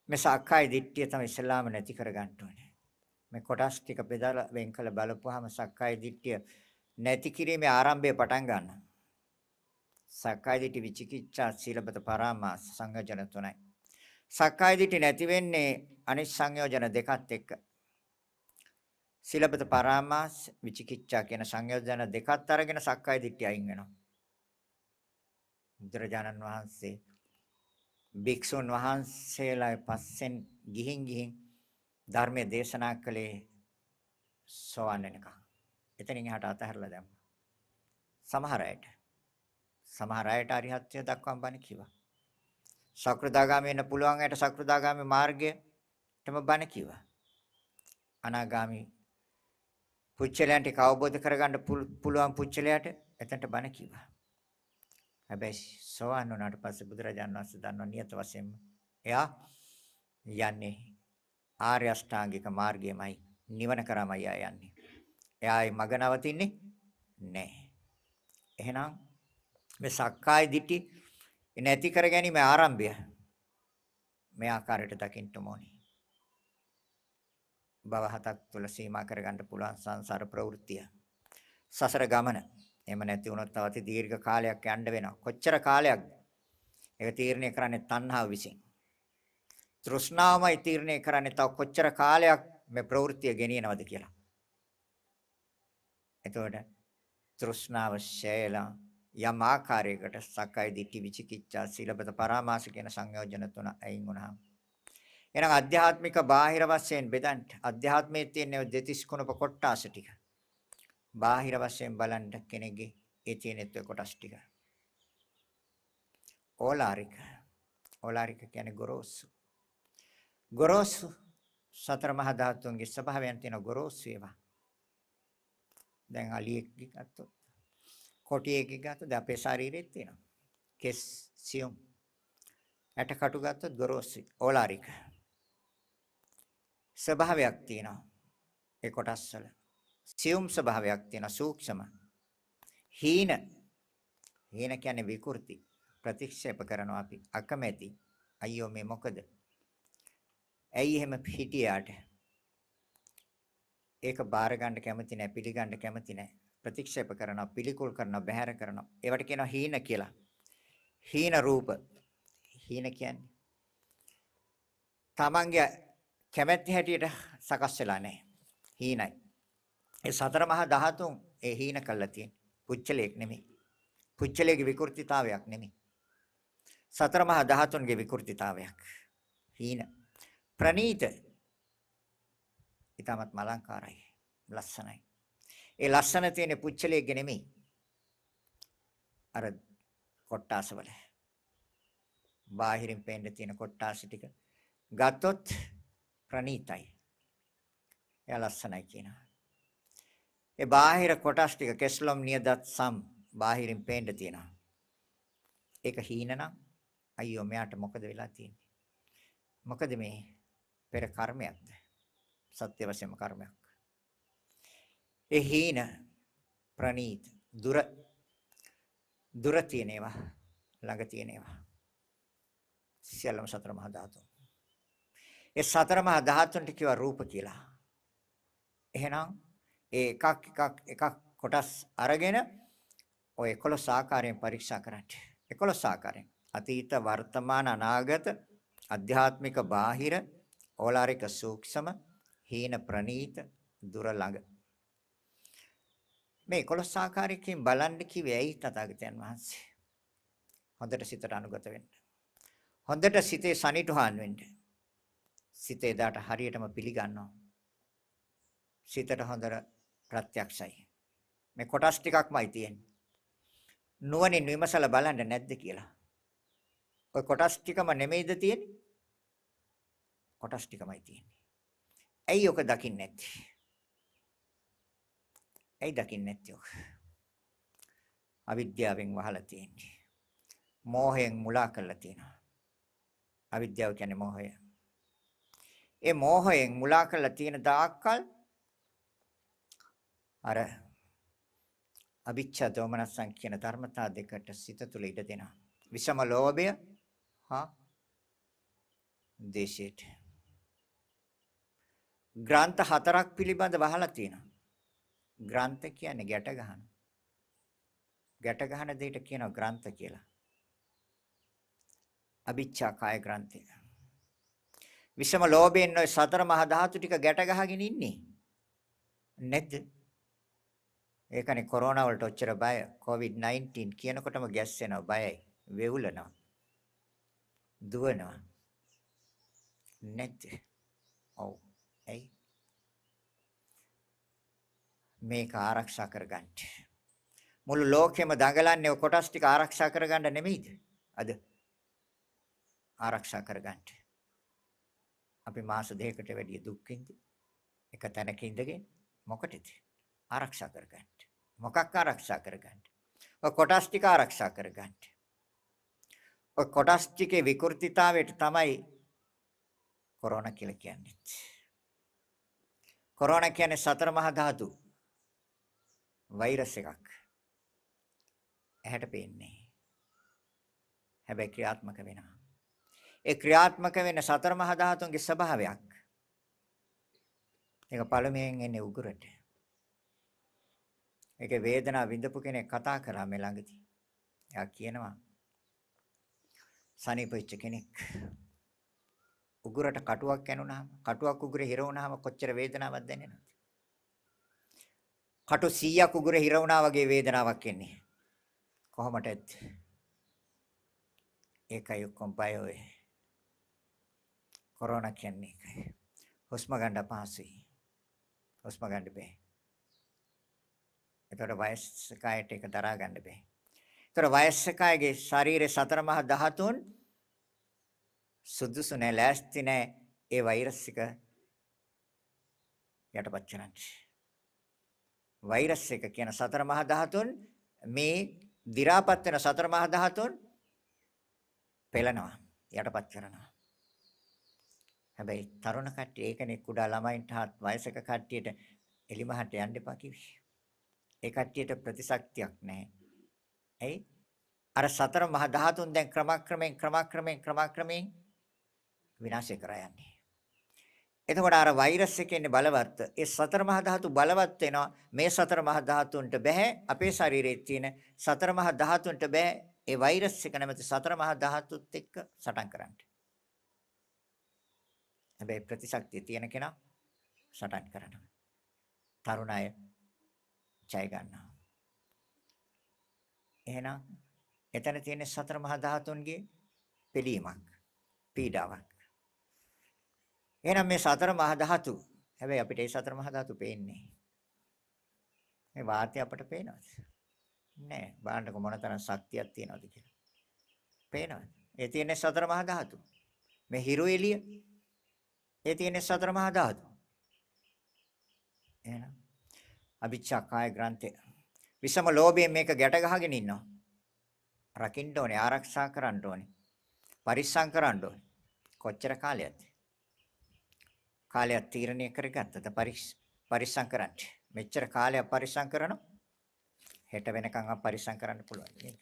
Speaker 2: මේ සක්කාය දිට්ඨිය තමයි ඉස්ලාම නැති කරගන්න ඕනේ. මේ කොටස් ටික බෙදලා වෙන් කළ බලපුවාම සක්කාය දිට්ඨිය නැති කිරීමේ ආරම්භය පටන් ගන්නවා. සක්කාය දිට්ඨි විචිකිච්ඡා සීලබත පරාමාස සංයෝජන තුනයි. සක්කාය දිට්ඨි නැති වෙන්නේ අනිත් සංයෝජන දෙකත් එක්ක. සීලබත පරාමාස විචිකිච්ඡා කියන සංයෝජන දෙකත් අරගෙන සක්කාය දිට්ඨිය අයින් වෙනවා. බුදුරජාණන් වහන්සේ භික්ෂුන් වහන්සේලා පස්සෙන් ගිහින් ධර්මයේ දේශනා කළේ සෝවන් වෙනකම්. එතනින් එහාට අතහැරලා දැම්මා. සමහර අයට අරිහත්ත්වය දක්වාම බණ කිව්වා. සක්‍රදාගාමී වෙන්න පුළුවන් අයට සක්‍රදාගාමී මාර්ගයටම බණ කිව්වා. අනාගාමී පුච්චලයන්ට අවබෝධ කරගන්න පුළුවන් පුච්චලයට එතනට බණ කිව්වා. හැබැයි සෝවන් වුණාට පස්සේ බුදුරජාණන් වහන්සේ දන්නවා නියත වශයෙන්ම එයා යන්නේ ආර්ය අෂ්ටාංගික මාර්ගයමයි නිවන කරමයි යන්නේ. එයායි මග නවතින්නේ නැහැ. එහෙනම් මේ සක්කාය දිට්ඨි නැති කර ගැනීම ආරම්භය මේ ආකාරයට දකින්න ඕනේ. භව හතක් තුළ සීමා කරගන්න පුළුවන් සංසාර ප්‍රවෘත්තිය. සසර ගමන. එහෙම නැති වුණොත් තවත් දීර්ඝ කාලයක් යන්න වෙනවා. කොච්චර කාලයක්ද? ඒක තීරණය කරන්නේ තණ්හාව විසින්. තෘෂ්ණාවමයි තීරණය කරන්නේ තව කොච්චර කාලයක් මේ ප්‍රවෘත්තිය ගෙනියනවද කියලා. එතකොට තෘෂ්ණාව ශේලා යම් ආකාරයකට සක්කාය දිට්ඨි විචිකිච්ඡා සීලබත පරාමාස කියන සංයෝජන තුන අයින් වුණාම එහෙනම් ආධ්‍යාත්මික බාහිර වශයෙන් බෙදන්න අධ්‍යාත්මයේ තියෙන දෙතිස් කුණප කොටාස ටික බාහිර වශයෙන් බලන්න කෙනෙක්ගේ ඒ තියෙන කොටස් ටික ඕලාරික කියන්නේ ගොරෝසු සතර මහා ධාතුන්ගේ ස්වභාවයන් තියෙන ගොරෝසු ඒවා දැන් අලියෙක් ගත්තොත් කොටියෙක් ගත්තොත් අපේ ශරීරෙත් තියෙනවා කෙස් සියුම් ඇට කටු ගත්තොත් ගොරෝසු ඕලාරික ස්වභාවයක් තියෙනවා ඒ කොටස් වල සියුම් ස්වභාවයක් තියෙනවා සූක්ෂම හීන කියන්නේ විකෘති ප්‍රතික්ෂේප කරනවා අපි අකමැති අයියෝ මේ මොකද ඇයි එහෙම හිටියාට ඒක බාර ගන්න කැමති නැහැ පිළිගන්න කැමති නැහැ ප්‍රතික්ෂේප කරනවා පිළිකුල් කරනවා බැහැර කරනවා ඒවට කියනවා හීන කියලා හීන රූප හීන කියන්නේ තමන්ගේ කැමැති හැටියට සකස් වෙලා නැහැ හීනයි ඒ සතර මහා ධාතුන් ඒ හීන කළා තියෙන පුච්චලයක් නෙමෙයි පුච්චලයේ විකෘතිතාවයක් නෙමෙයි සතර මහා ධාතුන්ගේ විකෘතිතාවයක් හීන ප්‍රනීත ඊටමත් මලංකාරයි ලස්සනයි ඒ ලස්සන තියෙන පුච්චලයේ නෙමෙයි අර කොට්ටාසවල බාහිරින් පේන්න තියෙන කොට්ටාස ටික ගත්තොත් ප්‍රනීතයි එයා ලස්සනයි කියනවා ඒ බාහිර කොටස් ටික කෙස්ලොම් නියදත් සම් බාහිරින් පේන්න තියෙනවා ඒක හීනනම් අයියෝ මෙයාට මොකද වෙලා තියෙන්නේ මොකද මේ පෙර කර්මයක්ද සත්‍ය වශයෙන්ම කර්මයක් ඒ හීන ප්‍රනීත දුර තියෙනවා ළඟ තියෙනවා සියල්ලම සතර මහා ධාතු ඒ සතර මහා ධාතුන්ට කියව රූප කියලා එහෙනම් ඒ එකක් කොටස් අරගෙන ඔය 11 ආකාරයෙන් පරීක්ෂා කරන්න 11 ආකාරයෙන් අතීත වර්තමාන අනාගත අධ්‍යාත්මික බාහිර ඕලාරික සූක්ෂම හීන ප්‍රනීත දුර ළඟ මේ 11 ආකාරයකින් බලන්න කිව්වේ ඇයි තථාගතයන් වහන්සේ හොඳට සිතට අනුගත වෙන්න හොඳට සිතේ සනිටුහන් වෙන්න සිතේ දාට හරියටම පිළිගන්නවා සිතට හොඳට ප්‍රත්‍යක්ෂයි මේ කොටස් ටිකක්මයි තියෙන්නේ නුවණින් විමසලා බලන්න නැද්ද කියලා ඔය කොටස් ටිකම නෙමෙයිද තියෙන්නේ කොටස් ටිකමයි තියෙන්නේ ඇයි ඔක දකින්නේ නැත්තේ ඇයි දකින්නේ නැත්තේ ඔක අවිද්‍යාවෙන් වහලා තියෙන්නේ මෝහයෙන් මුලා කරලා තියෙනවා අවිද්‍යාව කියන්නේ මෝහය ඒ මෝහයෙන් මුලා කරලා තියෙන දායකල් අර අවිච්ඡා දෝමනසං කියන ධර්මතා දෙකට සිත තුළ ඉඩ දෙනවා විෂම ලෝභය දේශයට ග්‍රන්ථ හතරක් පිළිබඳ වහලා තියෙනවා ග්‍රන්ථ කියන්නේ ගැට ගහන දෙයට කියනවා ග්‍රන්ථ කියලා අවිච්ඡා කාය ග්‍රන්ථය විෂම ලෝභයෙන් ඔය සතර මහා ධාතු ටික ගැට ගහගෙන ඉන්නේ නැද්ද ඒකනේ කොරෝනා වලට ඔච්චර බය COVID-19 කියනකොටම ගැස්සෙනවා බයයි වෙවුලනවා දුවනවා නැද්ද ඔව් ඇයි මේක ආරක්ෂා කරගන්න මුළු ලෝකෙම දඟලන්නේ කොටස් ටික ආරක්ෂා කරගන්න නෙමෙයිද අද ආරක්ෂා කරගන්න අපි මාස දෙකකට වැඩි දුක් විඳි එක තැනක ඉඳගෙන මොකටද ආරක්ෂා කරගන්න මොකක් ආරක්ෂා කරගන්න ඔය කොටස් ටික ආරක්ෂා කරගන්න ඔය කොටස් ටිකේ විකෘතිතාවයට තමයි කොරෝනා කියලා කියන්නේ. කොරෝනා කියන්නේ සතර මහා ධාතු වෛරස් එකක්. ඇහැට පේන්නේ. හැබැයි ක්‍රියාත්මක වෙනවා. ඒ ක්‍රියාත්මක වෙන සතර මහා ධාතුන්ගේ ස්වභාවයක්. ඒක පළමුවෙන් එන්නේ උගුරට. ඒකේ වේදනාව විඳපු කෙනෙක් කතා කරා මේ ළඟදී. එයා කියනවා සනීපෙච්ච කෙනෙක් උගුරට කටුවක් ඇනුනහම කටුවක් උගුරේ හිර වුණාම කොච්චර වේදනාවක් දැනෙනවද? කටු 100ක් උගුරේ හිර වුණා වගේ වේදනාවක් එන්නේ. කොහොමදද? ඒකයි ඔක්කොම බය ඔය. කොරෝනා කියන්නේ ඒකයි. හුස්ම ගන්න අපහසුයි. හුස්ම ගන්න බෑ. ඒතර වයස්කයට ඒක දරා ගන්න බෑ. ඒතර වයස්කයගේ ශරීරයේ සතර මහා ධාතුන් සුදුසු නැහැ, ලෑස්ති නැහැ ඒ වෛරස් එක යටපත් කරන්න. වෛරස් එක කියන සතර මහා ධාතුන් මේ දි รา පත් වෙන සතර මහා ධාතුන් පෙළනවා, යටපත් කරනවා. හැබැයි තරුණ කට්ටිය ඒකනේ කුඩා ළමයින්ට හත් වයසක කට්ටියට එලිමහට යන්න එපා කිව්වේ. ඒ කට්ටියට ප්‍රතිශක්තියක් නැහැ. ඇයි? අර සතර මහා ධාතුන් දැන් ක්‍රමක්‍රමයෙන් විනාශ කරා යන්නේ. එතකොට අර වෛරස් එකේ ඉන්නේ බලවත්. ඒ සතර මහා ධාතු බලවත් වෙනවා. මේ සතර මහා ධාතුන්ට බෑ අපේ ශරීරයේ තියෙන සතර මහා ධාතුන්ට බෑ ඒ වෛරස් එක නැමැති සතර මහා ධාතුත් එක්ක සටන් කරන්න. හැබැයි ප්‍රතිශක්තිය තියෙන කෙනා සටන් කරනවා. තරුණ අය ජය ගන්නවා. එහෙනම් එතන තියෙන සතර මහා ධාතුන්ගේ පිළීමක්, පීඩාවක්. එහෙනම් මේ සතර මහා ධාතු හැබැයි අපිට ඒ සතර මහා ධාතු පේන්නේ. මේ වාතය අපට පේනවද? නෑ. බලන්නකො මොනතරම් ශක්තියක් තියෙනවද කියලා. පේනවද? ඒ තියෙන්නේ සතර මහා ධාතු. මේ හිරු එළිය ඒ තියෙන්නේ සතර මහා ධාතු. එහෙනම් අභිච්ඡා කාය ග්‍රන්ථය විසම ලෝභයෙන් මේක ගැට ගහගෙන ඉන්නවා. රකින්න ඕනේ, ආරක්ෂා කරන්න ඕනේ. පරිස්සම් කරන්න ඕනේ. කොච්චර කාලයක්ද? කාලයක් තීරණය කරගත්තද පරිස්සම් කරන්න. මෙච්චර කාලයක් පරිස්සම් කරනවා. හෙට වෙනකන් පරිස්සම් කරන්න පුළුවන් නේද?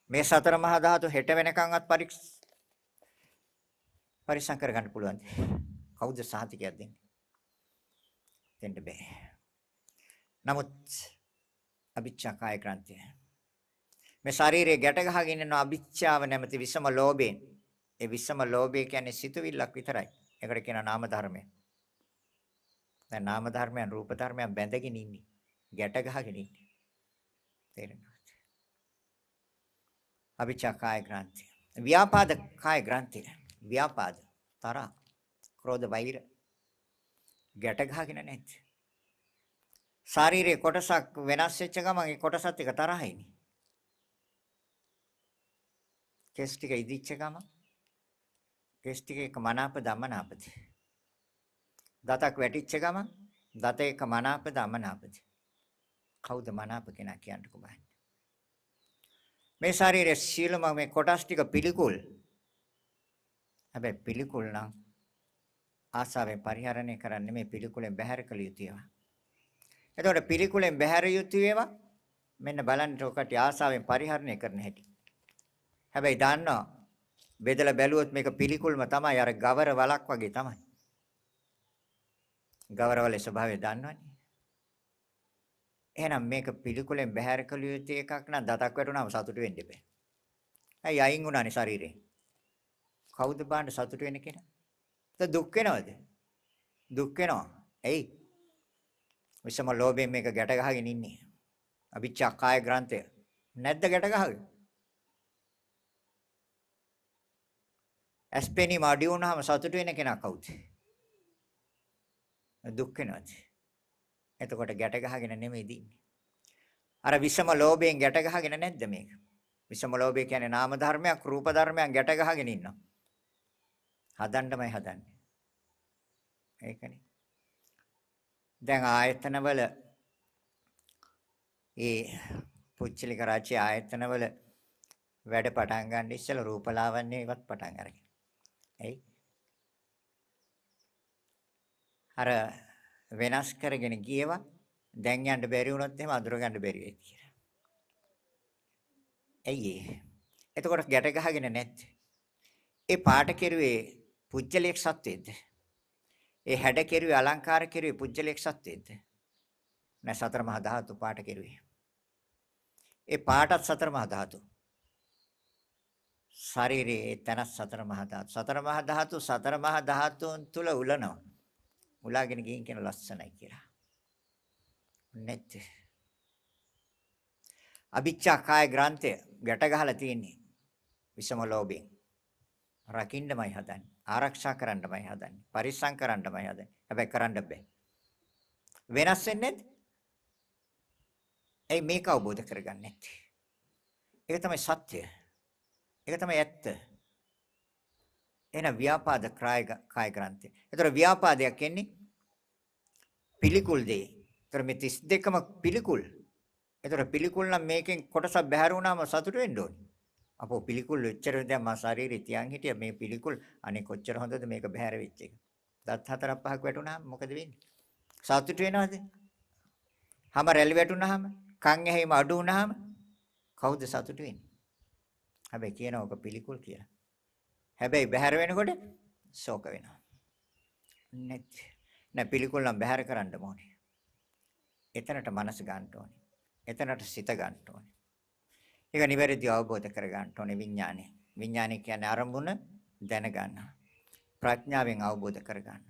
Speaker 2: මේ සතර මහා ධාතු හෙට වෙනකන්වත් පරිස්සම් කරගන්න පුළුවන්. කවුද සහතිකයක් දෙන්නේ? දෙන්න බෑ. නමුත් අභිච්ඡා කාය ග්‍රන්ථය මේ ශරීරයේ ගැට ගහගෙන ඉන්න අභිච්ඡාව නැමැති විසම ලෝභයෙන්. ඒ විසම ලෝභය කියන්නේ සිතුවිල්ලක් විතරයි. ඒකට කියනවා නාම ධර්මය. දැන් නාම ධර්මයන් රූප ධර්මයන් බැඳගෙන ඉන්නේ. ගැට ගහගෙන ඉන්නේ. තේරෙනවද? අභිච්ඡා කාය ග්‍රන්ථි. ව්‍යාපාද කාය ග්‍රන්ථි. ව්‍යාපාද, තරහ, ක්‍රෝධ, වෛර ගැට ගහගෙන නැත්. ශාරීරික කොටසක් වෙනස් වෙච්ච ගමන් ඒ කොටසත් එක තරහිනේ. කෙස් ටික ඉදිච්ච ගමන් කෙස් ටික එක මනාප දමනාපද. දතක් වැටිච්ච ගමන් දත එක මනාප දමනාපද. කවුද මනාප කෙනා කියන්නකෝ බලන්න. මේ ශරීරයේ සීලම මේ කොටස් ටික පිළිකුල්. හැබැයි පිළිකුල් නම් ආසාවෙන් පරිහරණය කරන්නේ මේ පිළිකුලෙන් බැහැර කළ යුතු ඒවා. එතකොට පිළිකුලෙන් බැහැර යුතු ඒවා මෙන්න බලන්න ඔකට ආසාවෙන් පරිහරණය කරන හැටි. හැබැයි දන්නවා බෙදලා බැලුවොත් මේක පිළිකුල්ම තමයි අර ගවර වලක් වගේ තමයි. ගවර වලේ ස්වභාවය දන්නවනේ. එහෙනම් මේක පිළිකුලෙන් බැහැර කළ යුතු එකක් නම් දතක් වැටුනම සතුට වෙන්න බෑ. ඇයි අයින් වුණානේ ශරීරේ? කවුද බාන්න සතුට වෙන්න කෙනා? දුක් වෙනවද? දුක් වෙනවා. එයි. විසම ලෝභයෙන් මේක ගැට ගහගෙන ඉන්නේ. අභිච්ඡා කාය ග්‍රන්ථය. නැද්ද ගැට ගහගෙන? ඇස්පෙනි මාඩි වුණාම සතුට වෙන කෙනා කවුද? දුක් වෙනවද? එතකොට ගැට ගහගෙන නෙමෙයි දින්නේ. අර විසම ලෝභයෙන් ගැට ගහගෙන නැද්ද මේක? විසම ලෝභය කියන්නේ නාම ධර්මයක්, රූප ධර්මයක් ගැට ගහගෙන ඉන්නවා. හදන්නමයි හදන්නේ. ඒකනේ. දැන් ආයතනවල ඒ පුච්චලික රාජ්‍ය ආයතනවල වැඩ පටන් ගන්න ඉස්සෙල්ලා රූපලාවන්‍ය ඉවත් පටන් අරගෙන. එයි අර වෙනස් කරගෙන ගියවා දැන් යන්න බැරි වුණොත් එහෙම අඳුර ගන්න බැරි වෙයි කියලා. ඇයි ඒ? එතකොට ගැට ගහගෙන නැත්තේ. ඒ පාට කෙරුවේ පුජ්‍යලයක් සත්වෙද්ද? ඒ හැඩ කෙරුවේ අලංකාර කෙරුවේ පුජ්‍යලයක් සත්වෙද්ද? නැ සතර මහා ධාතු පාට කෙරුවේ. ඒ පාටත් සතර මහා ධාතු. ශරීරයේ තන සතර මහා ධාතු. සතර මහා ධාතුන් තුල උලනවා. උලාගෙන ගින් කියන ලස්සනයි කියලා. නැත්තේ. අභිච්ඡා කාය ග්‍රන්ථය ගැට ගහලා තියෙන්නේ. විෂම ලෝභයෙන්. රකින්නමයි හදන්නේ. ආරක්ෂා කරන්නමයි හදන්නේ. පරිස්සම් කරන්නමයි හදන්නේ. හැබැයි කරන්න බෑ. වෙනස් වෙන්නේ නැද්ද? ඒ මේක අවබෝධ කරගන්නේ නැත්තේ. ඒක තමයි සත්‍ය. ඒක තමයි ඇත්ත. එන ව්‍යාපාද කාය ග්‍රන්ථය. ඒතර ව්‍යාපාදයක් එන්නේ පිළිකුල් දෙයි. ඒතර මේ 32ම පිළිකුල්. ඒතර පිළිකුල් නම් මේකෙන් කොටසක් බැහැර වුණාම සතුට වෙන්න ඕනේ. අපෝ පිළිකුල් වෙච්චර දැන් මා ශරීරය තියන් හිටිය මේ පිළිකුල් අනේ කොච්චර හොඳද මේක බැහැර වෙච්ච එක. දත් හතරක් පහක් වැටුණාම මොකද වෙන්නේ? සතුට වෙනවද? හැම රැලි වැටුණාම කන් ඇහිම අඩු වුණාම කවුද සතුට වෙන්නේ? හැබැයි කියනවා ඔක පිළිකුල් කියලා. හැබැයි බැහැර වෙනකොට ශෝක වෙනවා. නැත් පිළිකුල් නම් බැහැර කරන්න ඕනේ. එතනට මනස ගන්න ඕනේ. එතනට සිත ගන්න ඕනේ. ඒක නිවැරදිව අවබෝධ කර ගන්න ඕනේ විඥානය. විඥානය කියන්නේ අරමුණ දැන ගන්න. ප්‍රඥාවෙන් අවබෝධ කර ගන්න.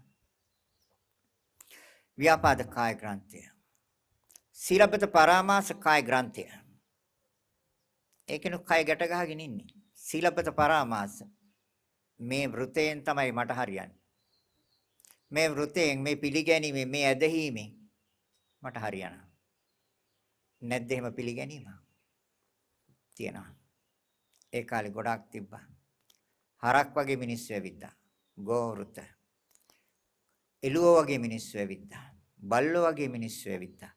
Speaker 2: ව්‍යාපාද කාය ග්‍රන්ථය. සීලබ්බත පරාමාස කාය ග්‍රන්ථය. ඒකෙනු කය ගැට ගහගෙන ඉන්නේ. සීලබ්බත පරාමාස. මේ වෘතයෙන් තමයි මට හරියන්නේ. මේ වෘතයෙන් මේ පිළිගැනීමෙන් මේ ඇදහිීමෙන් මට හරියනවා. නැද්ද එහෙම පිළිගැනීම? තියෙනවා. ඒ කාලේ ගොඩාක් තිබ්බා. හරක් වගේ මිනිස්සු ඇවිද්දා. ගෝවෘත. එළුව වගේ මිනිස්සු ඇවිද්දා. බල්ලෝ වගේ මිනිස්සු ඇවිද්දා.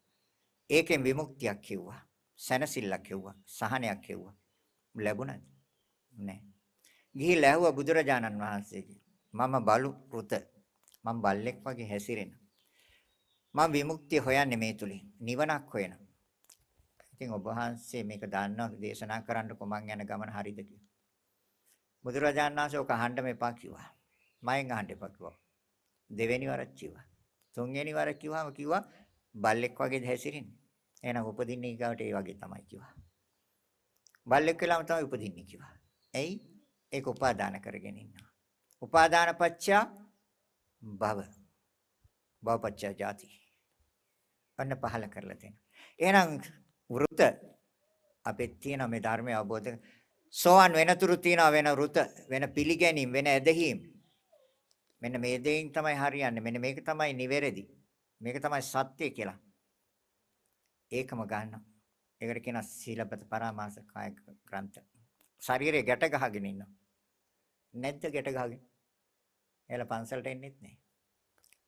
Speaker 2: ඒකෙන් විමුක්තියක් කිව්වා. සැනසෙල්ලක් කිව්වා. සහනයක් කිව්වා. ලැබුණාද? නැහැ. ගිහිල්ලා ඇහුවා බුදුරජාණන් වහන්සේගෙන්. මම බලු වෘත. මම බල්ලෙක් වගේ හැසිරෙනවා. මම විමුක්තිය හොයන්නේ මේ තුලින්. නිවනක් හොයනවා. ඉතින් ඔබ වහන්සේ මේක දන්නව දේශනා කරන්නකො මං යන ගමන හරියද කියලා. බුදුරජාණන් වහන්සේ ඔක අහන්න මෙපා කිව්වා. මයෙන් අහන්න එපා කිව්වා. දෙවෙනි වරක් කිව්වා. තුන්වෙනි වර කිව්වා බල්ලෙක් වගේද හැසිරෙන්නේ. එහෙනම් උපදින්නේ ඊගාවට ඒ වගේ තමයි කිව්වා. බල්ලෙක් වෙලාම තමයි උපදින්නේ කිව්වා. එයි ඒක උපාදාන කරගෙන ඉන්නවා. උපාදාන පත්‍ය භව. භවපත්‍ය ජාති. අන්න පහල කරලා තියෙනවා. එහෙනම් වෘත අපේ තියෙන මේ ධර්මය අවබෝධ සෝවන් වෙනතුරු තියෙන වෙන වෘත වෙන පිළිගැනීම් වෙන ඇදහිීම් මෙන්න මේ දෙයින් තමයි හරියන්නේ මෙන්න මේක තමයි නිවැරදි මේක තමයි සත්‍ය කියලා ඒකම ගන්නවා ඒකට කියන සීලබ්බත පරාමාස කාය ග්‍රන්ථ ශරීරය ගැට ගහගෙන ඉන්නවා නැද්ද ගැට ගහගෙන එයාලා පන්සලට එන්නෙත් නැහැ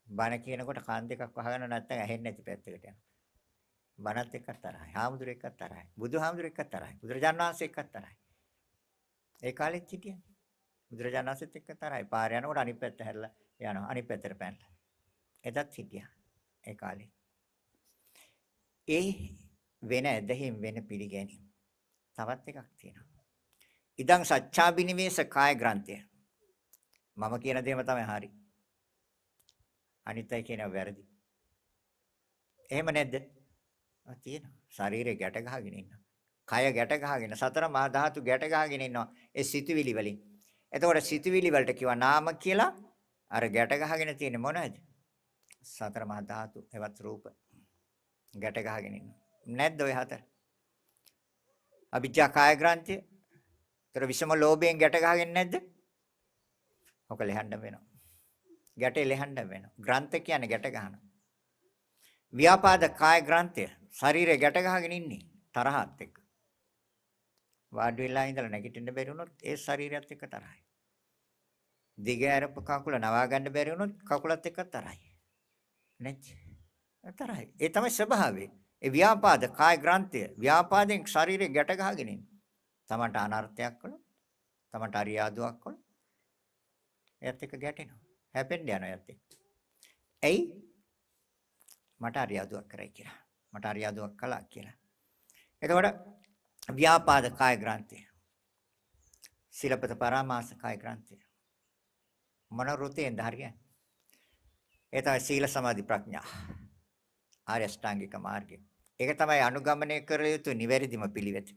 Speaker 2: බණ කියනකොට කාන් දෙකක් වහගෙන නැත්නම් ඇහෙන්නේ නැති පැත්තකට යනවා බණත් එක්ක තරහයි. හාමුදුර එක්ක තරහයි. බුදුහාමුදුර එක්ක තරහයි. බුදුරජාණන් වහන්සේ එක්ක තරහයි. ඒ කාලෙත් හිටියා. බුදුරජාණන් වහන්සේත් එක්ක තරහයි. පාර යනකොට අනිත් පැත්ත හැරලා යනවා. අනිත් පැත්තට පැනලා. එදත් හිටියා. ඒ කාලේ. ඒ වෙන ඇදහිම් වෙන පිළිගැනීම. තවත් එකක් තියෙනවා. ඉදං සච්ඡාබිනිවේෂ කාය ග්‍රන්ථය. මම කියන දේම තමයි හරි. අනිත් අය කියනවා වැරදි. එහෙම නැද්ද? තියෙනවා. ශරීරය ගැට ගහගෙන ඉන්නවා. කය ගැට ගහගෙන සතර මහා ධාතු ගැට ගහගෙන ඉන්නවා. ඒ සිතුවිලි වලින්. එතකොට සිතුවිලි වලට කිව්වා නාම කියලා. අර ගැට ගහගෙන තියෙන්නේ මොනවද? සතර මහා ධාතු එවත් රූප ගැට ගහගෙන ඉන්නවා. නැද්ද ඔය හතර? අභිජ්ජා කාය ග්‍රන්ථය. ඒතර විෂම ලෝභයෙන් ගැට ගහගෙන නැද්ද? ඔක ලෙහන්න වෙනවා. ගැටේ ලෙහන්න වෙනවා. ග්‍රන්ථ කියන්නේ ගැට ගහනවා. ව්‍යාපාද කාය ග්‍රන්ථය ශරීරය ගැට ගහගෙන ඉන්නේ තරහත් එක්ක. වාඩි වෙලා ඉඳලා නැගිටින්න බැරි වුණොත් ඒ ශරීරයත් එක්ක තරහයි. දිග ඇරපු කකුල නවා ගන්න බැරි වුණොත් කකුලත් එක්ක තරහයි. නැත් තරහයි. ඒ තමයි ස්වභාවය. ඒ ව්‍යාපාද කාය ග්‍රන්ථය ව්‍යාපාදෙන් ශරීරය ගැට ගහගෙන ඉන්නේ. තමන්ට අනර්ථයක් කළොත් තමන්ට අරියාදුවක් කළොත් එයත් එක්ක ගැටෙනවා. හැපෙන්න යනවා එයත් එක්ක. ඇයි? මට අරියාදුවක් කරයි කියලා. මට අරියාදුවක් කළා කියලා. එතකොට ව්‍යාපාද කාය ග්‍රන්ථය. සීලපත පරාමාස කාය ග්‍රන්ථය. මොන රුතෙන්ද හරියන්නේ? ඒ තමයි සීල සමාධි ප්‍රඥා. ආර්ය අෂ්ටාංගික මාර්ගය. ඒක තමයි අනුගමනය කර යුතු නිවැරදිම පිළිවෙත.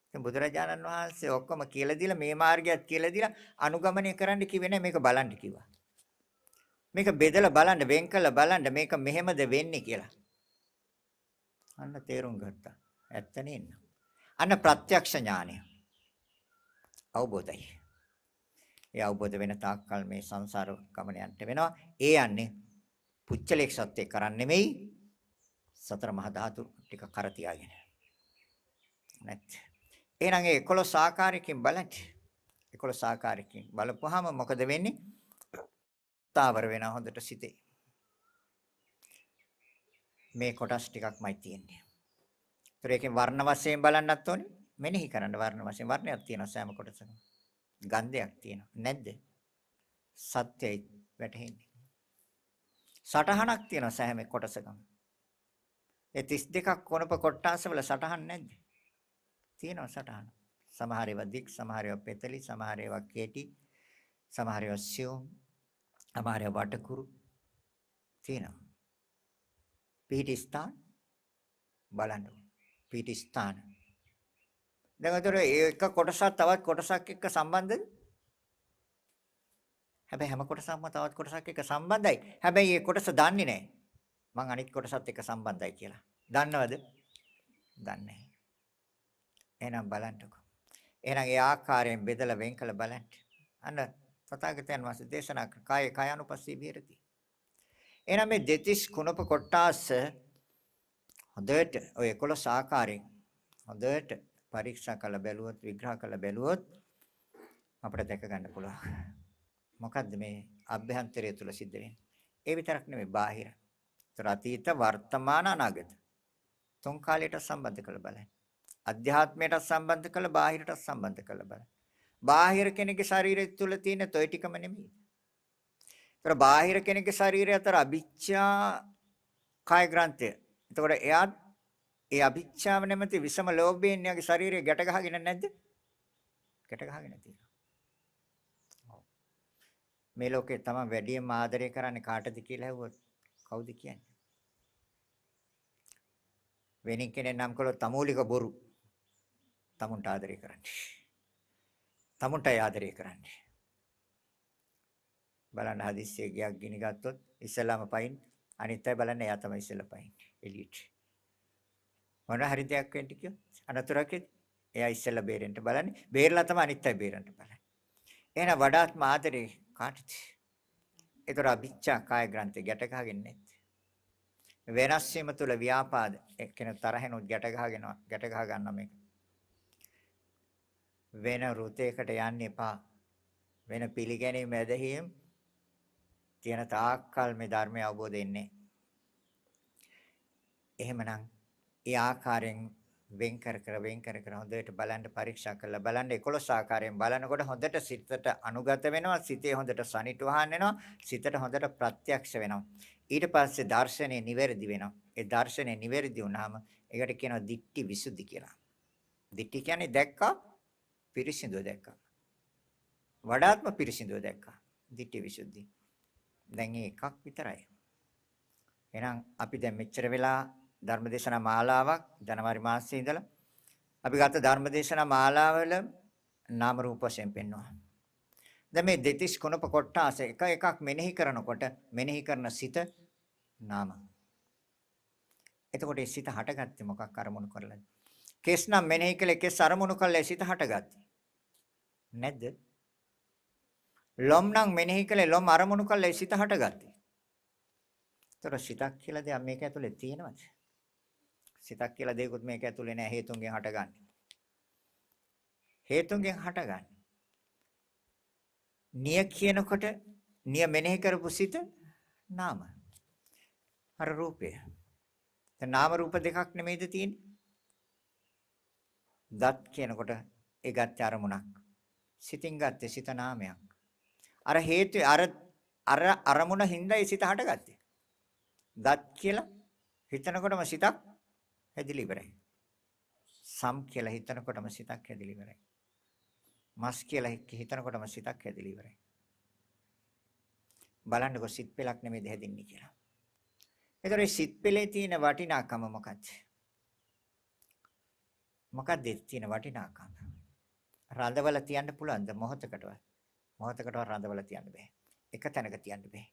Speaker 2: ඉතින් බුදුරජාණන් වහන්සේ ඔක්කොම කියලා දීලා මේ මාර්ගයත් කියලා දීලා අනුගමනය කරන්න කිව්වේ නැහැ, මේක බලන්න කිව්වා. මේක බෙදලා බලන්න, වෙන් කළා බලන්න මේක මෙහෙමද වෙන්නේ කියලා. අන්න තේරුම් ගත්තා. ඇත්ත නේන්න. අන්න ප්‍රත්‍යක්ෂ ඥානය. අවබෝධයි. ඒ අවබෝධ වෙන තාක්කල් මේ සංසාර ගමන යන්න වෙනවා. ඒ යන්නේ පුච්චලෙක් සත්‍ය කරන්නේ නෙමෙයි. සතර මහා ධාතු ටික කර තියාගෙන. නැත්. එහෙනම් ඒ 11 ආකාරයකින් බලන්න. 11 ආකාරයකින් බලපුවාම මොකද වෙන්නේ? තාවර වෙන හොඳට සිතේ. මේ කොටස් ටිකක්මයි තියෙන්නේ. ඒතර ඒකෙන් වර්ණ වශයෙන් බලන්නත් ඕනේ. මෙනෙහි කරන්න වර්ණ වශයෙන් වර්ණයක් තියෙනවා සෑම කොටසකම. ගන්ධයක් තියෙනවා. නැද්ද? සත්‍යයි වැටහෙන්නේ. සටහනක් තියෙනවා සෑම කොටසකම. ඒ 32ක් කොනප කොටාසවල සටහන් නැද්ද? තියෙනවා සටහන. සමහර ඒවා දික්, සමහර ඒවා පෙතලි, සමහර ඒවා කේටි, සමහර ඒවා සියුම්, සමහර ඒවා වටකුරු තියෙනවා. පිහිටි ස්ථාන බලන්න. පිහිටි ස්ථාන. දැන් අතර එක කොටසක් තවත් කොටසක් එක්ක සම්බන්ධද? හැබැයි හැම කොටසක්ම තවත් කොටසක් එක්ක සම්බන්ධයි. හැබැයි ඒ කොටස දන්නේ නැහැ. මං අනිත් කොටසත් එක්ක සම්බන්ධයි කියලා. දන්නවද? දන්නේ නැහැ. එහෙනම් බලන්නකෝ. එහෙනම් ඒ ආකාරයෙන් බෙදලා වෙන් කළ බලන්න. අන්න තථාගතයන් වහන්සේ දේශනා කර කාය කායानुපස්සී විහෙරති. එහෙනම් මේ දෙතිස් කුණප කොටාස හොඳට ඔය 11 ආකාරයෙන් හොඳට පරීක්ෂා කරලා බැලුවොත් විග්‍රහ කරලා බැලුවොත් අපිට දැක ගන්න පුළුවන්. මොකද්ද මේ අභ්‍යන්තරය තුල සිද්ධ වෙන්නේ? ඒ විතරක් නෙමෙයි බාහිර. ඒතර අතීත වර්තමාන අනාගත තුන් කාලයට සම්බන්ධ කරලා බලන්න. අධ්‍යාත්මයට සම්බන්ධ කරලා බාහිරට සම්බන්ධ කරලා බලන්න. බාහිර කෙනෙකුගේ ශරීරය තුල තියෙන toy ටිකම නෙමෙයි. ඒතර බාහිර කෙනෙකුගේ ශරීරය අතර අභිච්ඡා කාය ග්‍රන්ථය. එතකොට එයාත් ඒ අභිච්ඡාව නැමැති විසම ලෝභයෙන් යාගේ ශරීරය ගැට ගහගෙන නැද්ද? ගැට ගහගෙන තියෙනවා. ඔව්. මේ ලෝකේ තමයි වැඩිම ආදරය කරන්නේ කාටද කියලා ඇහුවොත් කවුද කියන්නේ? වෙනින් කෙනෙක් නම් කළොත් තමූලික බොරු. තමුන්ට ආදරය කරන්නේ. තමුන්ට ආදරය කරන්නේ. බලන්න හදිස්සියේ ගියක් ගිනි ගත්තොත් ඉස්සලාම පයින් අනිත් අය බලන්න එයා තමයි ඉස්සලා පයින් එළියට. මොන හරි දෙයක් වෙන්න කියොත් අනතුරක් එයා ඉස්සලා බේරෙන්න බලන්නේ. බේරලා තමයි අනිත් අය බේරන්න බලන්නේ. එහෙනම් වඩාත්ම ආදරේ කාටද? ඒතර අභිච්ඡා කාය ග්‍රන්ථය ගැට ගහගෙන නැත්. වෙනස් වීම තුළ ව්‍යාපාද එක්කෙනෙක් තරහෙනොත් ගැට ගහ ගන්න මේක. වෙන රුතේකට යන්න එපා. වෙන පිළිගැනීම ඇදහිම් තියෙන තාක්කල් මේ ධර්මය අවබෝධ වෙන්නේ. එහෙමනම් ඒ ආකාරයෙන් වෙන් කර හොඳට බලන්න පරීක්ෂා කරලා බලන්න 11 ආකාරයෙන් බලනකොට හොඳට සිතට අනුගත වෙනවා. සිතේ හොඳට සනිටුහන් වෙනවා. සිතට හොඳට ප්‍රත්‍යක්ෂ වෙනවා. ඊට පස්සේ දර්ශනේ නිවැරදි වෙනවා. ඒ දර්ශනේ නිවැරදි වුණාම ඒකට කියනවා දිට්ඨි විසුද්ධි කියලා. දිට්ඨි කියන්නේ දැක්කා, පිරිසිදුව දැක්කා. වඩාත්ම පිරිසිදුව දැක්කා. දිට්ඨි විසුද්ධි. දැන් එකක් විතරයි. එහෙනම් අපි දැන් මෙච්චර වෙලා ධර්මදේශනා මාලාවක් ජනවාරි මාසයේ ඉඳලා අපි ගත්ත ධර්මදේශනා මාලාවල නාම රූප වශයෙන් පෙන්වනවා. දැන් මේ දෙතිස් කුණප කොටාස එක එකක් මෙනෙහි කරනකොට මෙනෙහි කරන සිත නාම. එතකොට ඒ සිත හටගත්තේ මොකක් අරමුණු කරලාද? කෙස් නම් මෙනෙහි කළේ කෙස් අරමුණු කළා සිත හටගත්තේ. නැද්ද? ලොම් නම් මෙනෙහි කළේ ලොම් අරමුණු කළා සිත හටගත්තේ. ඒතර සිතක් කියලා දෙයක් මේක ඇතුලේ තියෙනවද? සිතක් කියලා දෙයක්වත් මේක ඇතුලේ නැහැ, හේතුන්ගෙන් හටගන්නේ. හේතුන්ගෙන් හටගන්නේ. නිය කියනකොට නිය මෙනෙහි කරපු සිත නාම. අර රූපය. දැන් නාම රූප දෙකක් නෙමෙයිද තියෙන්නේ? දත් කියනකොට ඒ ගත්ත අරමුණක්. සිතින් ගත්තේ සිත නාමයක්. අර හේතු අර අරමුණ හින්දා ඒ සිත හටගත්තේ. දත් කියලා හිතනකොටම සිතක් හැදිලි ඉවරයි. සම් කියලා හිතනකොටම සිතක් හැදිලි ඉවරයි. මස් කියලා හිතනකොටම සිතක් හැදිලි ඉවරයි. බලන්නකො සිත් පෙලක් නෙමෙයිද හැදින්නේ කියලා. ඒතර ඒ සිත් පෙලේ තියෙන වටිනාකම මොකක්ද? මොකක්ද තියෙන වටිනාකම? රඳවල තියන්න පුළුවන්ද මොහොතකටවත්? මොහොතකටවත් රඳවල තියන්න බෑ. එක තැනක තියන්න බෑ.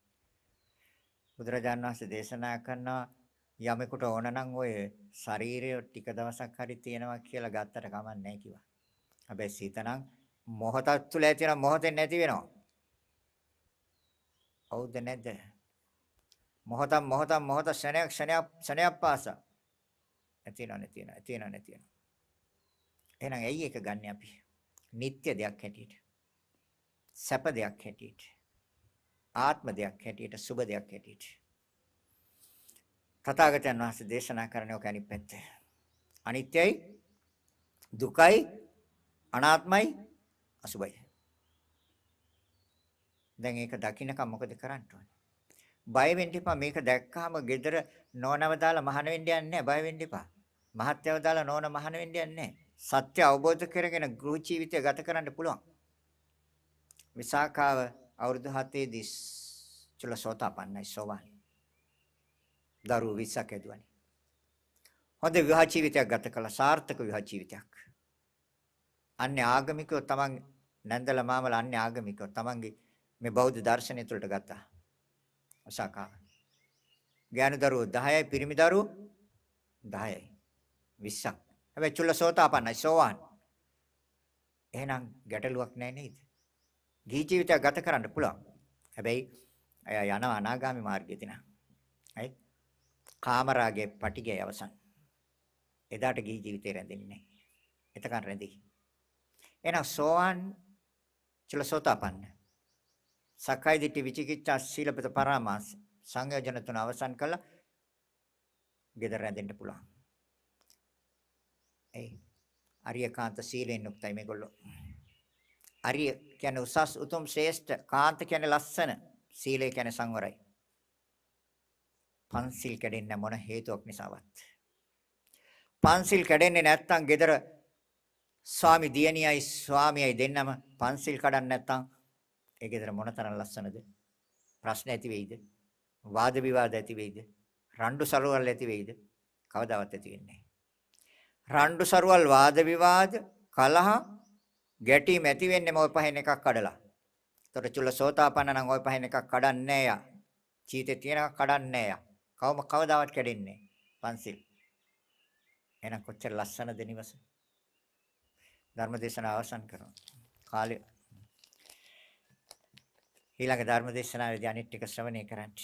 Speaker 2: බුදුරජාණන් වහන්සේ දේශනා කරනවා යමෙකුට ඕන නම් ඔය ශරීරය ටික දවසක් හරි තියෙනවා කියලා ගත්තට කමක් නැහැ කිව්වා. හැබැයි සිතනම් මොහොතක් තුල ඇතිවෙන මොහොතෙන් නැති වෙනවා. හවුද නැද්ද? මොහොත ක්ෂණයක් පාසා ඇතිවෙනවා. එහෙනම් ඇයි ඒක ගන්න අපි? නিত্য දෙයක් හැටියට. සැප දෙයක් හැටියට. ආත්ම දෙයක් හැටියට, සුබ දෙයක් හැටියට. තථාගතයන් වහන්සේ දේශනා කරන්නේ ඔක අනිත් පැත්ත. අනිත්‍යයි, දුකයි, අනාත්මයි, අසුබයි. දැන් ඒක දකින්නකම් මොකද කරන්න ඕනේ? බය වෙන්න එපා. මේක දැක්කහම gedara නෝනව දාලා මහාන වෙන්න යන්නේ නැහැ. බය වෙන්න එපා. මහත්යව දාලා නෝන මහාන වෙන්න යන්නේ නැහැ. සත්‍ය අවබෝධ කරගෙන ගෘහ ජීවිතය ගත කරන්න පුළුවන්. විසාකාව අවුරුදු 7 දී චුල්ලසෝතාපන්නයි සෝවාන්. දරුවෝ 20ක් ඇදුවනේ. හොඳ විවාහ ජීවිතයක් ගත කළා. සාර්ථක විවාහ ජීවිතයක්. අන්‍ය ආගමිකව තමන් නැන්දලා මාමලා අන්‍ය ආගමිකව තමන්ගේ මේ බෞද්ධ දර්ශනය තුළට ගත්තා. විසාකාව. ඥාන දරුවෝ 10යි, පිරිමි දරුවෝ 10යි. 20ක්. හැබැයි චුල්ලසෝතාපන්නයි සෝවාන්. එහෙනම් ගැටලුවක් නැහැ නේද? ගිහි ජීවිතය ගත කරන්න පුළුවන්. හැබැයි අය යන අනාගාමි මාර්ගයේ දිනා. හරි? කාමරාගේ පටිගය අවසන්. එදාට ගිහි ජීවිතේ රැඳෙන්නේ නැහැ. එතකන් රැඳි. එහෙනම් සෝවාන් චුල්ලසෝතාපන්න. සක්කාය දිට්ඨි විචිකිච්ඡා සීලපත පරාමාස සංයෝජන තුන අවසන් කළා. ගෙදර රැඳෙන්න පුළුවන්. ඒ අරියකාන්ත සීලෙන් උක්තයි මේගොල්ලෝ. අරිය කියන්නේ උසස් උතුම් ශ්‍රේෂ්ඨ, කාන්ත කියන්නේ ලස්සන, සීලය කියන්නේ සංවරයි. පන්සිල් කැඩෙන්නේ මොන හේතුවක් නිසාවත්. පන්සිල් කැඩෙන්නේ නැත්නම් ගෙදර ස්වාමි දියණියයි ස්වාමියයි දෙන්නම පන්සිල් කඩන්න නැත්නම් ඒ ගෙදර මොනතරම් ලස්සනද? ප්‍රශ්න ඇති වෙයිද? වාද විවාද ඇති වෙයිද? රණ්ඩු සරුවල් ඇති වෙයිද? කවදාවත් ඇති වෙන්නේ නැහැ. රණ්ඩු සරුවල්, වාද විවාද, කලහ, ගැටීම් ඇති වෙන්නේ මොය පහෙන් එකක් කඩලා. ඒතර චුල්ලසෝතාපන්න නම් ඔය පහෙන් එකක් කඩන්නේ නැහැ යා. චීතේ තියෙනක කඩන්නේ නැහැ යා. කවදාවත් කැඩෙන්නේ නැහැ. පන්සිල්. එහෙනම් කොච්චර ලස්සනද නිවස. ධර්මදේශනාව අවසන් කරනවා. කාලය ඊළඟ ධර්මදේශනාවේදී අනිත් ටික ශ්‍රවණය කරන්න.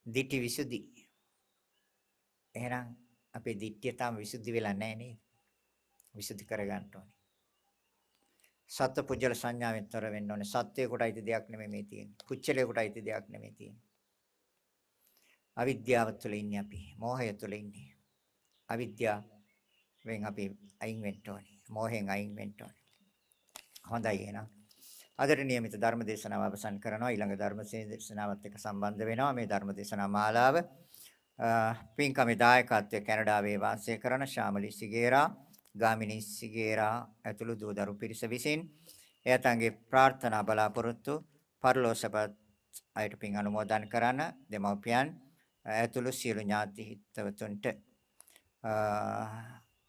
Speaker 2: දිට්ඨි විසුද්ධි. එහෙනම් අපේ දිට්ඨිය තාම විසුද්ධි වෙලා නැහැ නේද? විසුද්ධි කරගන්න ඕනේ. සත්ත්ව පුජ්‍යල සංඥාවෙන් තොර වෙන්න ඕනේ. සත්වයේ කොටයිති දෙයක් නෙමෙයි මේ තියෙන්නේ. පුච්චලයේ කොටයිති දෙයක් නෙමෙයි තියෙන්නේ. අවිද්‍යාව තුළ ඉන්නේ අපි. මෝහය තුළ ඉන්නේ. අවිද්‍යාවෙන් අපි අයින් වෙන්න ඕනේ. මෝහයෙන් අයින් වෙන්න ඕනේ. හොඳයි එහෙනම්. අදට නියමිත ධර්ම දේශනාව අවසන් කරනවා. ඊළඟ ධර්ම දේශනාවත් එක්ක සම්බන්ධ වෙනවා. මේ ධර්ම දේශනා මාලාව පින්කමේ දායකත්වයේ කැනඩාවේ වාසය කරන ශාමලි සිගේරා, ගාමිණී සිගේරා ඇතුළු දූ දරු පිරිස විසින් එයතන්ගේ ප්‍රාර්ථනා බලාපොරොත්තු පරලෝසපත් අයට පින් අනුමෝදන් කරන දෙමව්පියන් ඇතුළු සියලු ඥාති හිතවතුන්ට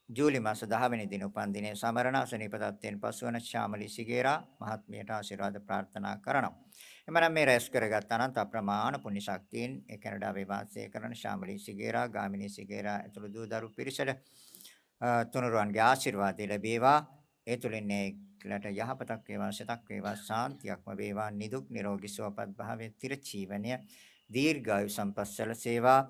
Speaker 2: ජූලි මාස 10 වෙනි දින උපන් දිනයේ සමරණ අසනීපතත්වයෙන් පසුවන ශාමලි සිගේරා මහත්මියට ආශිර්වාද ප්‍රාර්ථනා කරනවා. එමනම් මේ රැස් කරගත් අනන්ත අප්‍රමාණ පුණ්‍ය ශක්තියෙන් ඒ කැනඩාවේ වාසය කරන ශාමලි සිගේරා, ගාමිණී සිගේරා ඇතුළු දූ දරු පිරිසට තුනුරුවන්ගේ ආශිර්වාදය ලැබේවා. ඒ තුලින් ඒකට යහපතක් වේවා, සිතක් වේවා, ශාන්තියක්ම වේවා, නිදුක් නිරෝගී සුවපත් භාවයේ තිර ජීවනය දීර්ඝායු සම්පස්සල සේවා.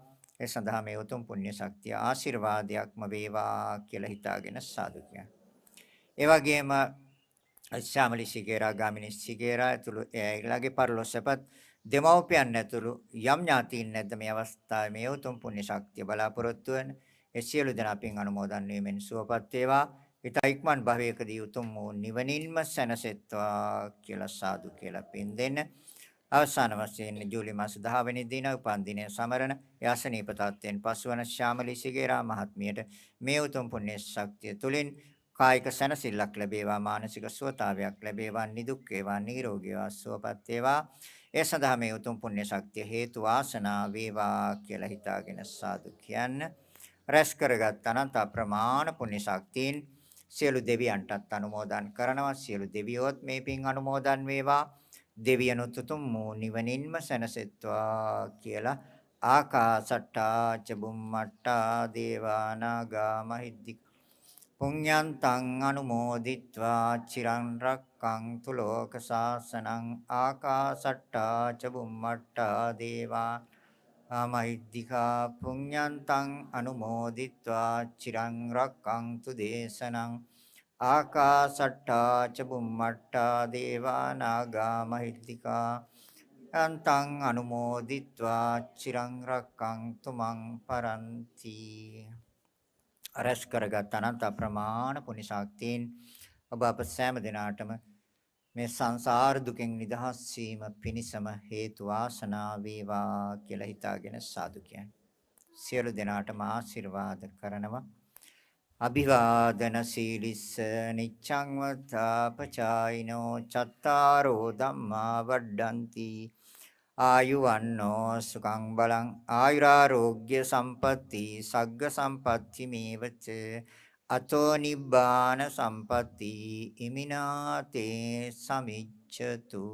Speaker 2: ඒ සඳහා මේ උතුම් පුණ්‍ය ශක්තිය ආශිර්වාදයක්ම වේවා කියලා හිතාගෙන සාදු කියන්න. ඒ වගේම ශාමලි සිගේරා, ගාමිණී සිගේරා ඇතුළු එයාගේ පරලොස්සපත් දෙමව්පියන් ඇතුළු යම් ඥාතීන් නැද්ද මේ අවස්ථාවේ මේ උතුම් පුණ්‍ය ශක්තිය බලාපොරොත්තු වෙන ඒ සියලු දෙනා පින් අනුමෝදන් වීමෙන් සුවපත් වේවා. ඊට ඉක්මන් භවයකදී උතුම් වූ නිවනින්ම සැනසෙත්වා කියලා සාදු කියලා පින් දෙන්න. අවසාන වශයෙන් ජූලි මාස 10 වෙනි දින උපන් දිනය සමරන යසනීප තත්ත්වයෙන් පසුවන ශ්‍යාමලී සිගේරා මහත්මියට මේ උතුම් පුණ්‍ය ශක්තිය තුලින් කායික සැනසෙල්ලක් ලැබේවා, මානසික සුවතාවයක් ලැබේවා, නිදුක් වේවා, නිරෝගී වේවා, සුවපත් වේවා. ඒ සඳහා මේ උතුම් පුණ්‍ය ශක්තිය හේතු වාසනා වේවා කියලා හිතාගෙන සාදු කියන්න. රැස් කරගත් අනන්ත අප්‍රමාණ පුණ්‍ය ශක්තියින් සියලු දෙවියන්ටත් අනුමෝදන් කරනවා. සියලු දෙවියොත් මේ පින් අනුමෝදන් වේවා. දෙවියනුත් උතුම් වූ නිවනින්ම සැනසෙත්වා කියලා ආකාසට්ටා ච බුම්මට්ටා දේවා නාග මහිද්దిక පුඤ්ඤන්තං අනුමෝදිත්වා චිරන් රක්ඛන්තු ලෝක සාසනං ආකාසට්ටා ච බුම්මට්ටා දේවා මහිද්దికා පුඤ්ඤන්තං අනුමෝදිත්වා චිරන් රක්ඛන්තු දේශනං ආකාසට්ටා ච බුම්මට්ටා දේවා නාග මහිද්దికා අන්තං අනුමෝදිත්වා චිරං රක්ඛන්තු මං පරන්ති. අරස් කරගත් අනන්ත ප්‍රමාණ පුණ්‍ය ශක්තියින් ඔබ අප සෑම දිනාටම මේ සංසාර දුකෙන් නිදහස් වීම පිණිසම හේතු වාසනා වේවා කියලා හිතාගෙන සාදු කියන්නේ. සියලු දෙනාටම ආශිර්වාද කරනවා. අභිවාදන සීලිස්ස නිච්ඡං වත්තාපචායිනෝ චත්තාරෝ ධම්මා වඩ්ඩಂತಿ ආයුවන්නෝ සුඛං බලං ආයුරාෝග්‍ය සම්පatti සග්ග සම්පatti මේවච අතෝ නිබ්බාන සම්පatti ඉමිනාතේ සමිච්ඡතු